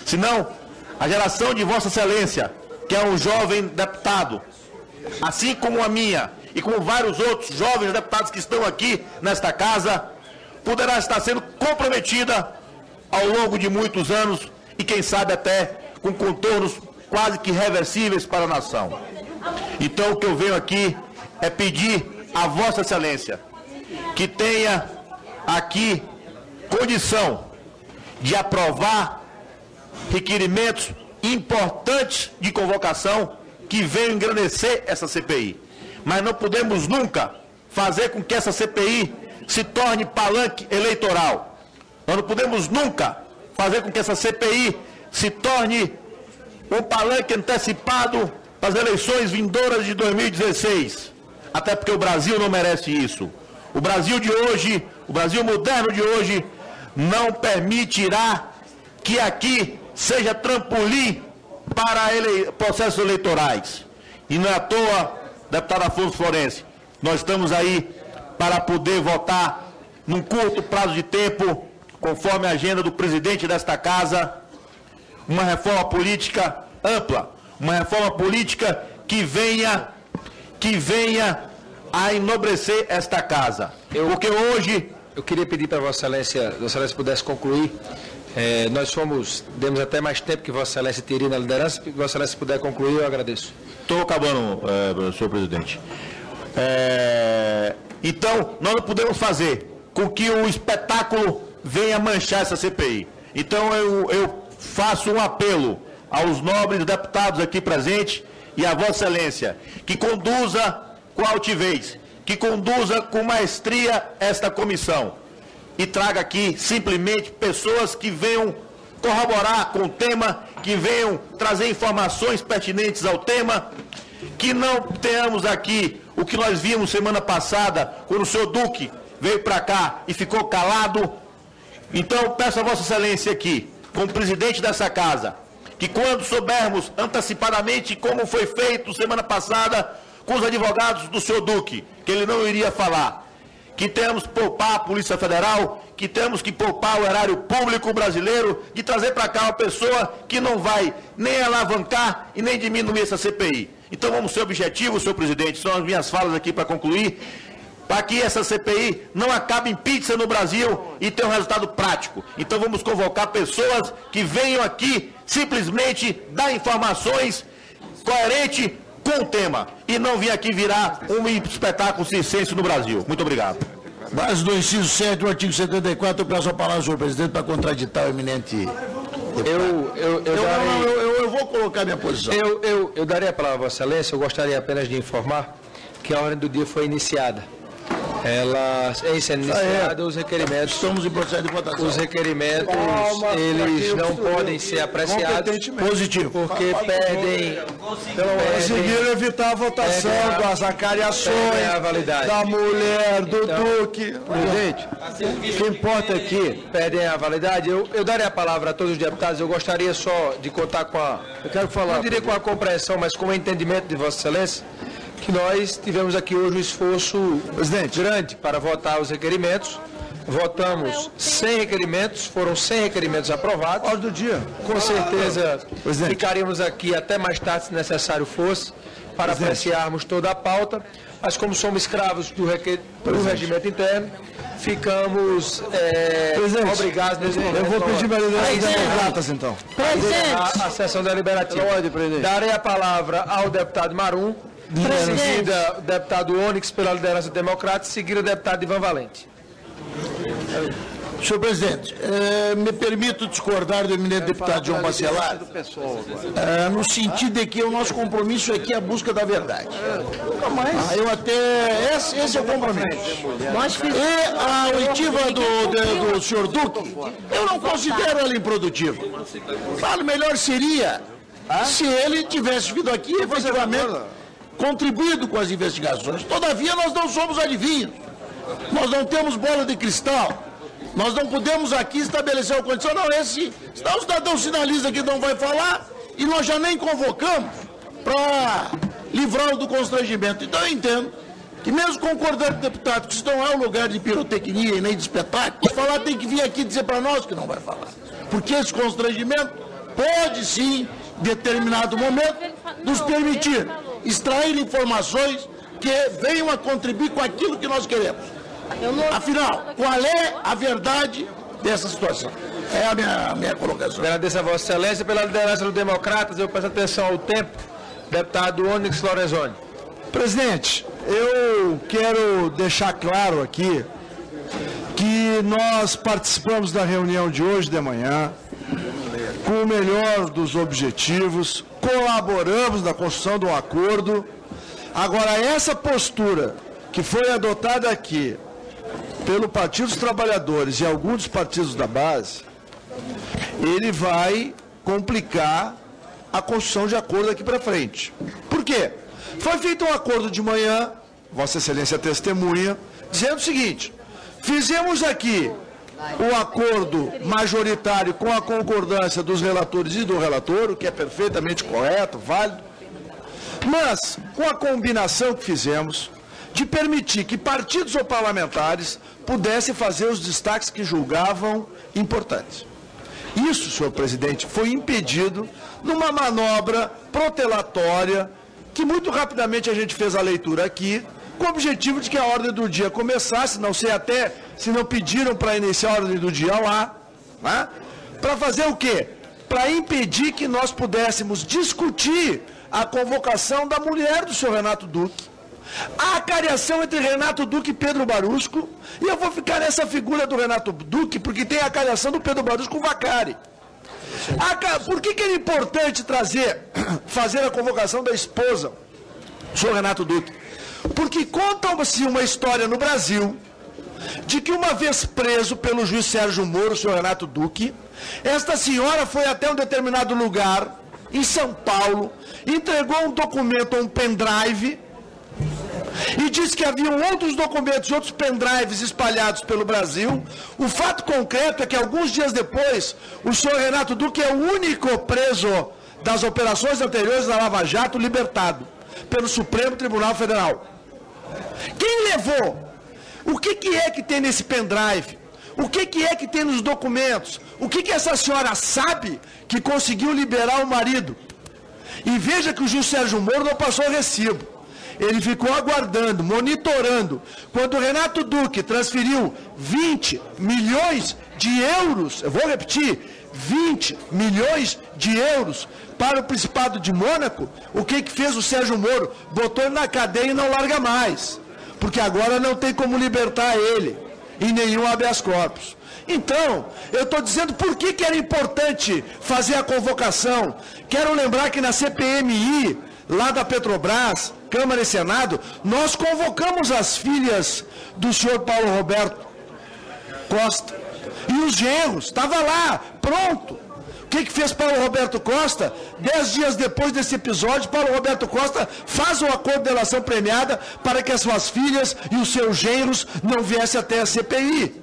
Senão, a geração de Vossa Excelência, que é um jovem deputado, assim como a minha e como vários outros jovens deputados que estão aqui nesta casa, poderá estar sendo comprometida ao longo de muitos anos e, quem sabe, até com contornos quase que irreversíveis para a nação. Então, o que eu venho aqui é pedir a Vossa Excelência que tenha aqui condição de aprovar requerimentos importantes de convocação que venham engrandecer essa CPI. Mas não podemos nunca fazer com que essa CPI se torne palanque eleitoral. Nós não podemos nunca fazer com que essa CPI se torne um palanque antecipado para as eleições vindouras de 2016. Até porque o Brasil não merece isso. O Brasil de hoje, o Brasil moderno de hoje, não permitirá que aqui seja trampolim para processos eleitorais. E não é à toa, deputado Afonso Florencio, nós estamos aí para poder votar num curto prazo de tempo, conforme a agenda do presidente desta casa, uma reforma política ampla, uma reforma política que venha a enobrecer esta casa. Porque hoje... Eu queria pedir para Vossa Excelência pudesse concluir. Nós demos até mais tempo que Vossa Excelência teria na liderança. Se Vossa Excelência puder concluir, eu agradeço. Estou acabando, senhor presidente. Então, nós não podemos fazer com que o espetáculo venha manchar essa CPI. Então, eu faço um apelo aos nobres deputados aqui presentes e a Vossa Excelência, que conduza com altivez, que conduza com maestria esta comissão e traga aqui simplesmente pessoas que venham corroborar com o tema, que venham trazer informações pertinentes ao tema, que não tenhamos aqui o que nós vimos semana passada, quando o senhor Duque veio para cá e ficou calado. Então, peço a Vossa Excelência aqui, como presidente dessa casa, que quando soubermos antecipadamente como foi feito semana passada com os advogados do senhor Duque, que ele não iria falar, que temos que poupar a Polícia Federal, que temos que poupar o erário público brasileiro, de trazer para cá uma pessoa que não vai nem alavancar e nem diminuir essa CPI. Então vamos ser objetivos, senhor presidente, são as minhas falas aqui para concluir, para que essa CPI não acabe em pizza no Brasil e tenha um resultado prático. Então vamos convocar pessoas que venham aqui simplesmente dar informações coerentes com o tema e não vir aqui virar um espetáculo circense no Brasil. Muito obrigado. Base do inciso 7 do artigo 74, eu peço a palavra, senhor presidente, para contraditar o eminente... Eu vou colocar minha posição. Eu daria a palavra a Vossa Excelência, eu gostaria apenas de informar que a ordem do dia foi iniciada. Sendo iniciada, os requerimentos... Estamos em processo de votação. Os requerimentos, eles não podem ser apreciados. Positivo. Porque perdem... Conseguiram evitar a votação das acariações, da mulher, do Duque. Presidente, o que importa aqui... Perdem a validade. Eu daria a palavra a todos os deputados. Eu gostaria só de contar com a... Eu quero falar... Não diria com a compreensão, mas com o entendimento de Vossa Excelência, que nós tivemos aqui hoje um esforço grande para votar os requerimentos. Votamos 100 requerimentos, foram 100 requerimentos aprovados. Ordem do dia. Com certeza ficaríamos aqui até mais tarde, se necessário fosse, para apreciarmos toda a pauta, mas como somos escravos do regimento interno, ficamos obrigados nesse momento. Eu vou pedir para deliberatas, então. A sessão deliberativa. Darei a palavra ao deputado Marum, seguida o deputado Onyx pela liderança democrática, seguida o deputado Ivan Valente. Senhor presidente, me permito discordar do eminente deputado João Bacelar, no sentido de que o nosso compromisso aqui é a busca da verdade. Esse é o compromisso. E a oitiva do senhor Duque, eu não considero ela improdutiva. Claro, melhor seria se ele tivesse vindo aqui efetivamente contribuído com as investigações. Todavia, nós não somos adivinhos. Nós não temos bola de cristal. Nós não podemos aqui estabelecer a condição. Não, senão o cidadão sinaliza que não vai falar e nós já nem convocamos para livrá-lo do constrangimento. Então eu entendo que mesmo concordando com o deputado que isso não é um lugar de pirotecnia e nem de espetáculo, falar tem que vir aqui dizer para nós que não vai falar. Porque esse constrangimento pode sim, em determinado momento, nos permitir extrair informações que venham a contribuir com aquilo que nós queremos. Afinal, qual é a verdade dessa situação? É a minha colocação. Agradeço a Vossa Excelência pela liderança dos democratas. Eu peço atenção ao tempo. Deputado Onyx Lorenzoni. Presidente, eu quero deixar claro aqui que nós participamos da reunião de hoje de manhã com o melhor dos objetivos, colaboramos na construção de um acordo. Agora, essa postura que foi adotada aqui pelo Partido dos Trabalhadores e alguns dos partidos da base, ele vai complicar a construção de acordo daqui para frente. Por quê? Foi feito um acordo de manhã, Vossa Excelência testemunha, dizendo o seguinte: fizemos aqui o acordo majoritário com a concordância dos relatores e do relator, o que é perfeitamente correto, válido, mas com a combinação que fizemos de permitir que partidos ou parlamentares pudessem fazer os destaques que julgavam importantes. Isso, senhor presidente, foi impedido numa manobra protelatória que muito rapidamente a gente fez a leitura aqui, com o objetivo de que a ordem do dia começasse, não sei até se não pediram para iniciar a ordem do dia lá, né? Para fazer o quê? Para impedir que nós pudéssemos discutir a convocação da mulher do senhor Renato Duque, a acariação entre Renato Duque e Pedro Barusco, e eu vou ficar nessa figura do Renato Duque, porque tem a acariação do Pedro Barusco com o Vacari. Por que era importante fazer a convocação da esposa do senhor Renato Duque? Porque conta-se uma história no Brasil de que uma vez preso pelo juiz Sérgio Moro, o senhor Renato Duque, esta senhora foi até um determinado lugar, em São Paulo, entregou um documento a um pendrive e disse que haviam outros documentos e outros pendrives espalhados pelo Brasil. O fato concreto é que alguns dias depois, o senhor Renato Duque é o único preso das operações anteriores da Lava Jato libertado pelo Supremo Tribunal Federal. Quem levou? O que é que tem nesse pendrive? O que é que tem nos documentos? O que essa senhora sabe que conseguiu liberar o marido? E veja que o juiz Sérgio Moro não passou recibo. Ele ficou aguardando, monitorando. Quando o Renato Duque transferiu 20 milhões de euros, eu vou repetir, 20 milhões de euros para o Principado de Mônaco, o que fez o Sérgio Moro? Botou ele na cadeia e não larga mais. Porque agora não tem como libertar ele em nenhum habeas corpus. Então, eu estou dizendo por que era importante fazer a convocação. Quero lembrar que na CPMI, lá da Petrobras, Câmara e Senado, nós convocamos as filhas do senhor Paulo Roberto Costa. E os genros, estava lá, pronto. O que fez Paulo Roberto Costa? 10 dias depois desse episódio, Paulo Roberto Costa faz um acordo de delação premiada para que as suas filhas e os seus genros não viessem até a CPI.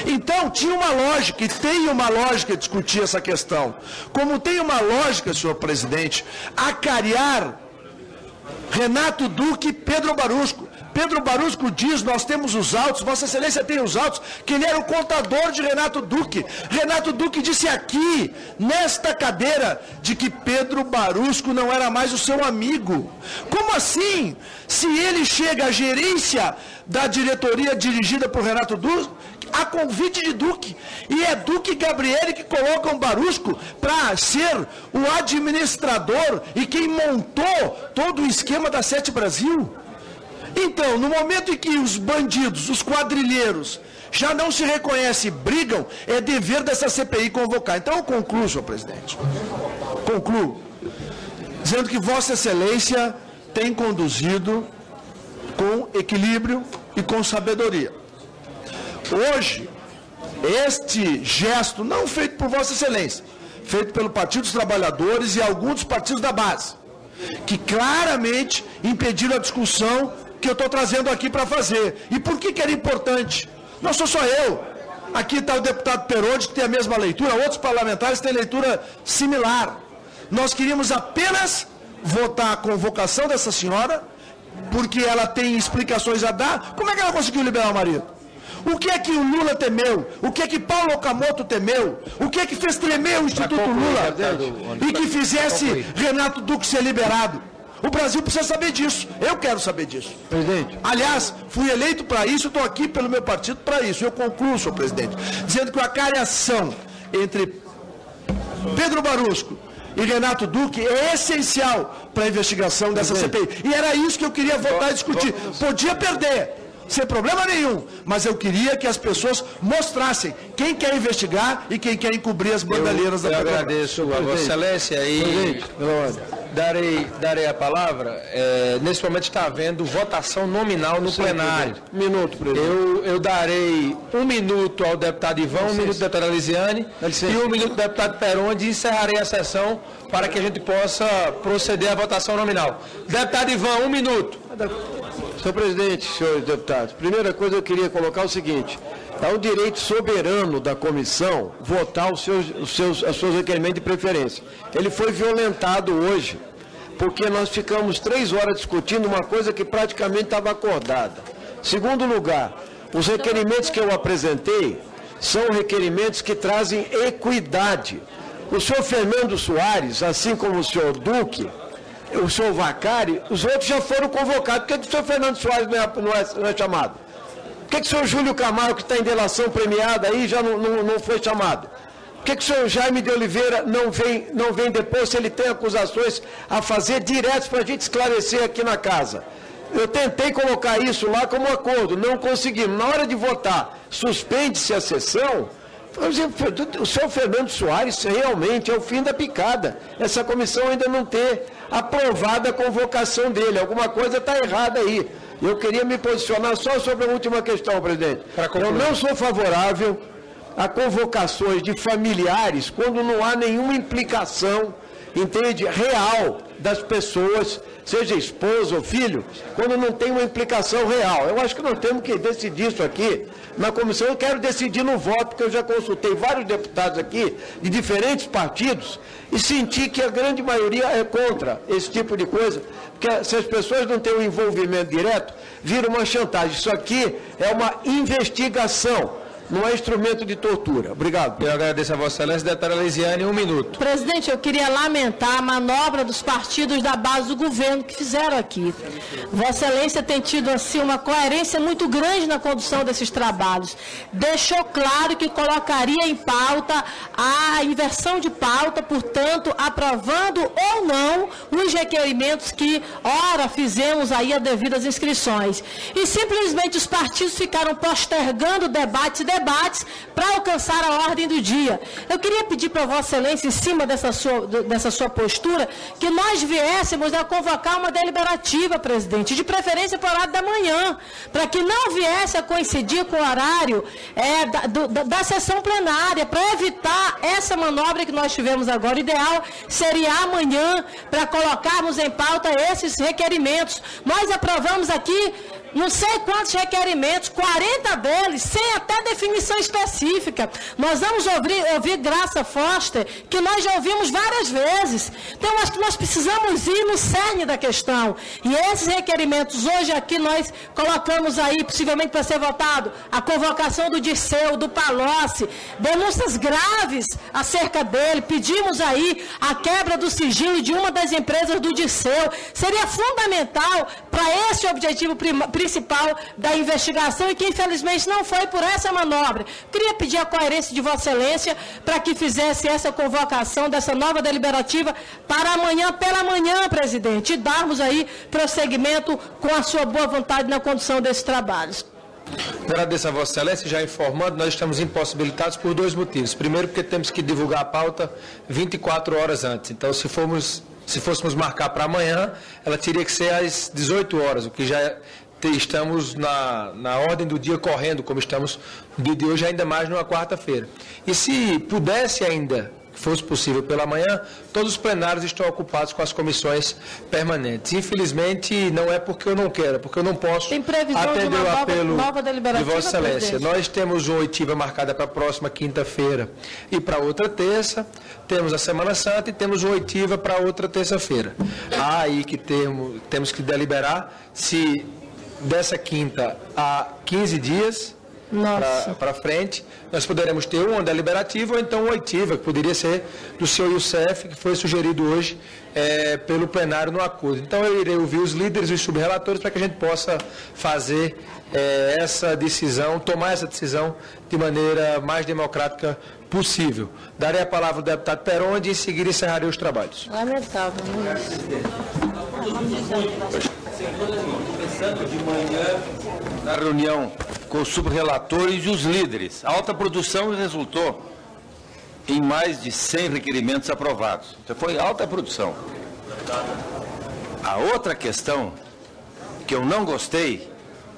Então, tinha uma lógica, e tem uma lógica discutir essa questão. Como tem uma lógica, senhor presidente, acariar Renato Duque e Pedro Barusco. Pedro Barusco diz, nós temos os autos, Vossa Excelência tem os autos, que ele era o contador de Renato Duque. Renato Duque disse aqui, nesta cadeira, de que Pedro Barusco não era mais o seu amigo. Como assim? Se ele chega à gerência da diretoria dirigida por Renato Duque, a convite de Duque, e é Duque e Gabriele que colocam Barusco para ser o administrador e quem montou todo o esquema da Sete Brasil. Então, no momento em que os bandidos, os quadrilheiros, já não se reconhecem e brigam, é dever dessa CPI convocar. Então, eu concluo, senhor presidente. Concluo, dizendo que Vossa Excelência tem conduzido com equilíbrio e com sabedoria. Hoje, este gesto, não feito por Vossa Excelência, feito pelo Partido dos Trabalhadores e alguns dos partidos da base, que claramente impediram a discussão que eu estou trazendo aqui para fazer. E por que era importante? Não sou só eu. Aqui está o deputado Peroni, que tem a mesma leitura, outros parlamentares têm leitura similar. Nós queríamos apenas votar a convocação dessa senhora, porque ela tem explicações a dar. Como é que ela conseguiu liberar o marido? O que é que o Lula temeu? O que é que Paulo Okamoto temeu? O que é que fez tremer o Instituto Lula? E que fizesse Renato Duque ser liberado? O Brasil precisa saber disso. Eu quero saber disso. Presidente. Aliás, fui eleito para isso, estou aqui pelo meu partido para isso. Eu concluo, senhor presidente, dizendo que a cariação entre Pedro Barusco e Renato Duque é essencial para a investigação dessa CPI. E era isso que eu queria votar e discutir. Podia perder, sem problema nenhum, mas eu queria que as pessoas mostrassem quem quer investigar e quem quer encobrir as bandalheiras da Petrobras. Eu agradeço a Vossa Excelência e darei a palavra. Nesse momento está havendo votação nominal no plenário. Minuto, presidente. Eu darei 1 minuto ao deputado Ivan, 1 minuto ao deputado Elisiane e 1 minuto ao deputado Peronde e encerrarei a sessão para que a gente possa proceder à votação nominal. Deputado Ivan, 1 minuto. Senhor presidente, senhores deputados, primeira coisa eu queria colocar o seguinte: é um direito soberano da comissão votar os seus requerimentos de preferência. Ele foi violentado hoje, porque nós ficamos 3 horas discutindo uma coisa que praticamente estava acordada. Segundo lugar, os requerimentos que eu apresentei são requerimentos que trazem equidade. O senhor Fernando Soares, assim como o senhor Duque, o senhor Vacari, os outros já foram convocados. Por que o senhor Fernando Soares não é chamado? Por que o senhor Júlio Camargo, que está em delação premiada aí, já não foi chamado? Por que o senhor Jaime de Oliveira não vem depois, se ele tem acusações a fazer direto para a gente esclarecer aqui na casa? Eu tentei colocar isso lá como acordo, não conseguimos. Na hora de votar, suspende-se a sessão. O senhor Fernando Soares realmente é o fim da picada. Essa comissão ainda não ter aprovado a convocação dele. Alguma coisa está errada aí. Eu queria me posicionar só sobre a última questão, presidente. Eu não sou favorável a convocações de familiares quando não há nenhuma implicação, entende, real das pessoas, seja esposa ou filho, quando não tem uma implicação real. Eu acho que nós temos que decidir isso aqui na comissão. Eu quero decidir no voto, porque eu já consultei vários deputados aqui de diferentes partidos e senti que a grande maioria é contra esse tipo de coisa, porque se as pessoas não têm um envolvimento direto, vira uma chantagem. Isso aqui é uma investigação, não é instrumento de tortura. Obrigado. Eu agradeço a Vossa Excelência. Deputada Elisiane, 1 minuto. Presidente, eu queria lamentar a manobra dos partidos da base do governo que fizeram aqui. Vossa Excelência tem tido assim uma coerência muito grande na condução desses trabalhos. Deixou claro que colocaria em pauta a inversão de pauta, portanto, aprovando ou não os requerimentos que, ora, fizemos aí as devidas inscrições. E simplesmente os partidos ficaram postergando debates para alcançar a ordem do dia. Eu queria pedir para Vossa Excelência, em cima dessa sua postura, que nós viéssemos a convocar uma deliberativa, presidente, de preferência para o horário da manhã, para que não viesse a coincidir com o horário da sessão plenária, para evitar essa manobra que nós tivemos agora. O ideal seria amanhã, para colocarmos em pauta esses requerimentos. Nós aprovamos aqui não sei quantos requerimentos, 40 deles, sem até definição específica. Nós vamos ouvir Graça Foster, que nós já ouvimos várias vezes. Então, acho que nós precisamos ir no cerne da questão. E esses requerimentos, hoje aqui nós colocamos aí, possivelmente para ser votado, a convocação do Dirceu, do Palocci, denúncias graves acerca dele. Pedimos aí a quebra do sigilo de uma das empresas do Dirceu. Seria fundamental para esse objetivo principal da investigação e que infelizmente não foi por essa manobra. Queria pedir a coerência de Vossa Excelência para que fizesse essa convocação dessa nova deliberativa para amanhã pela manhã, presidente, e darmos aí prosseguimento com a sua boa vontade na condução desses trabalhos. Agradeço a Vossa Excelência, já informando, nós estamos impossibilitados por 2 motivos. Primeiro, porque temos que divulgar a pauta 24 horas antes. Então, se fôssemos marcar para amanhã, ela teria que ser às 18 horas, o que já estamos na ordem do dia correndo, como estamos no dia de hoje, ainda mais numa quarta-feira. E se pudesse ainda, fosse possível pela manhã, todos os plenários estão ocupados com as comissões permanentes. Infelizmente, não é porque eu não quero, porque eu não posso atender o apelo de Vossa Excelência. Nós temos uma oitiva marcada para a próxima quinta-feira e para outra terça, temos a Semana Santa e temos uma oitiva para outra terça-feira. Aí que temos que deliberar se dessa quinta a 15 dias para frente. Nós poderemos ter uma deliberativa ou então uma oitiva, que poderia ser do senhor Youssef, que foi sugerido hoje pelo plenário no acordo. Então eu irei ouvir os líderes e os subrelatores para que a gente possa fazer essa decisão, tomar essa decisão de maneira mais democrática possível. Darei a palavra ao deputado Peronde e em seguida encerrarei os trabalhos. Lamentável, Começando de manhã na reunião com os subrelatores e os líderes. A alta produção resultou em mais de 100 requerimentos aprovados. Então foi alta produção. A outra questão que eu não gostei,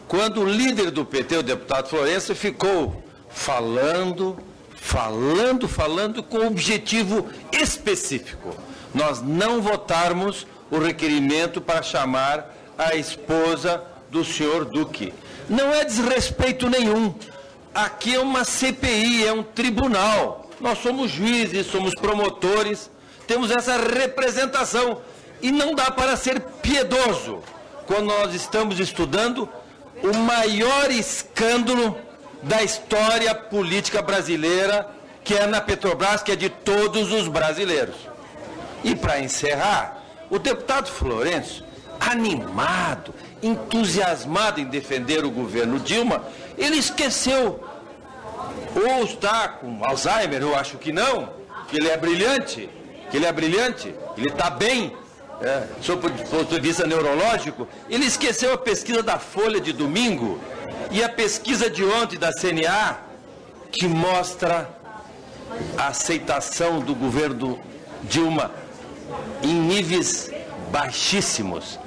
quando o líder do PT, o deputado Florencio, ficou falando com objetivo específico. Nós não votarmos o requerimento para chamar a esposa do senhor Duque. Não é desrespeito nenhum. Aqui é uma CPI, é um tribunal. Nós somos juízes, somos promotores, temos essa representação. E não dá para ser piedoso quando nós estamos estudando o maior escândalo da história política brasileira, que é na Petrobras, que é de todos os brasileiros. E para encerrar, o deputado Florencio, animado, entusiasmado em defender o governo Dilma, ele esqueceu, ou está com Alzheimer, eu acho que não, que ele é brilhante, ele está bem, sob o ponto de vista neurológico. Ele esqueceu a pesquisa da Folha de domingo e a pesquisa de ontem da CNA, que mostra a aceitação do governo Dilma em níveis baixíssimos.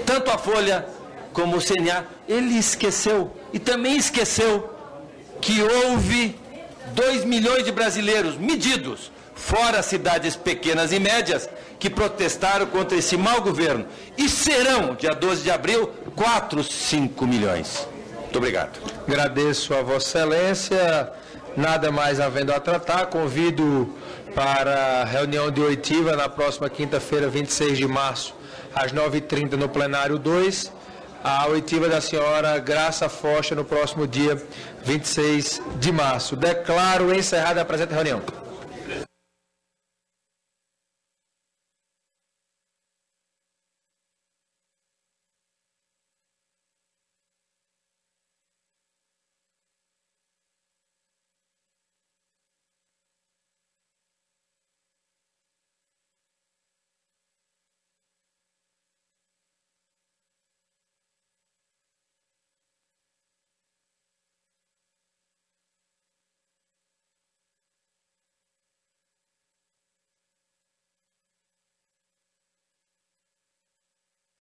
Tanto a Folha como o CNA. Ele esqueceu, e também esqueceu que houve 2 milhões de brasileiros medidos, fora cidades pequenas e médias, que protestaram contra esse mau governo. E serão, dia 12 de abril, 4, 5 milhões. Muito obrigado. Agradeço a Vossa Excelência. Nada mais havendo a tratar, convido para a reunião de oitiva na próxima quinta-feira, 26 de março, às 9h30, no plenário 2, a oitiva da senhora Graça Focha no próximo dia 26 de março. Declaro encerrada a presente reunião.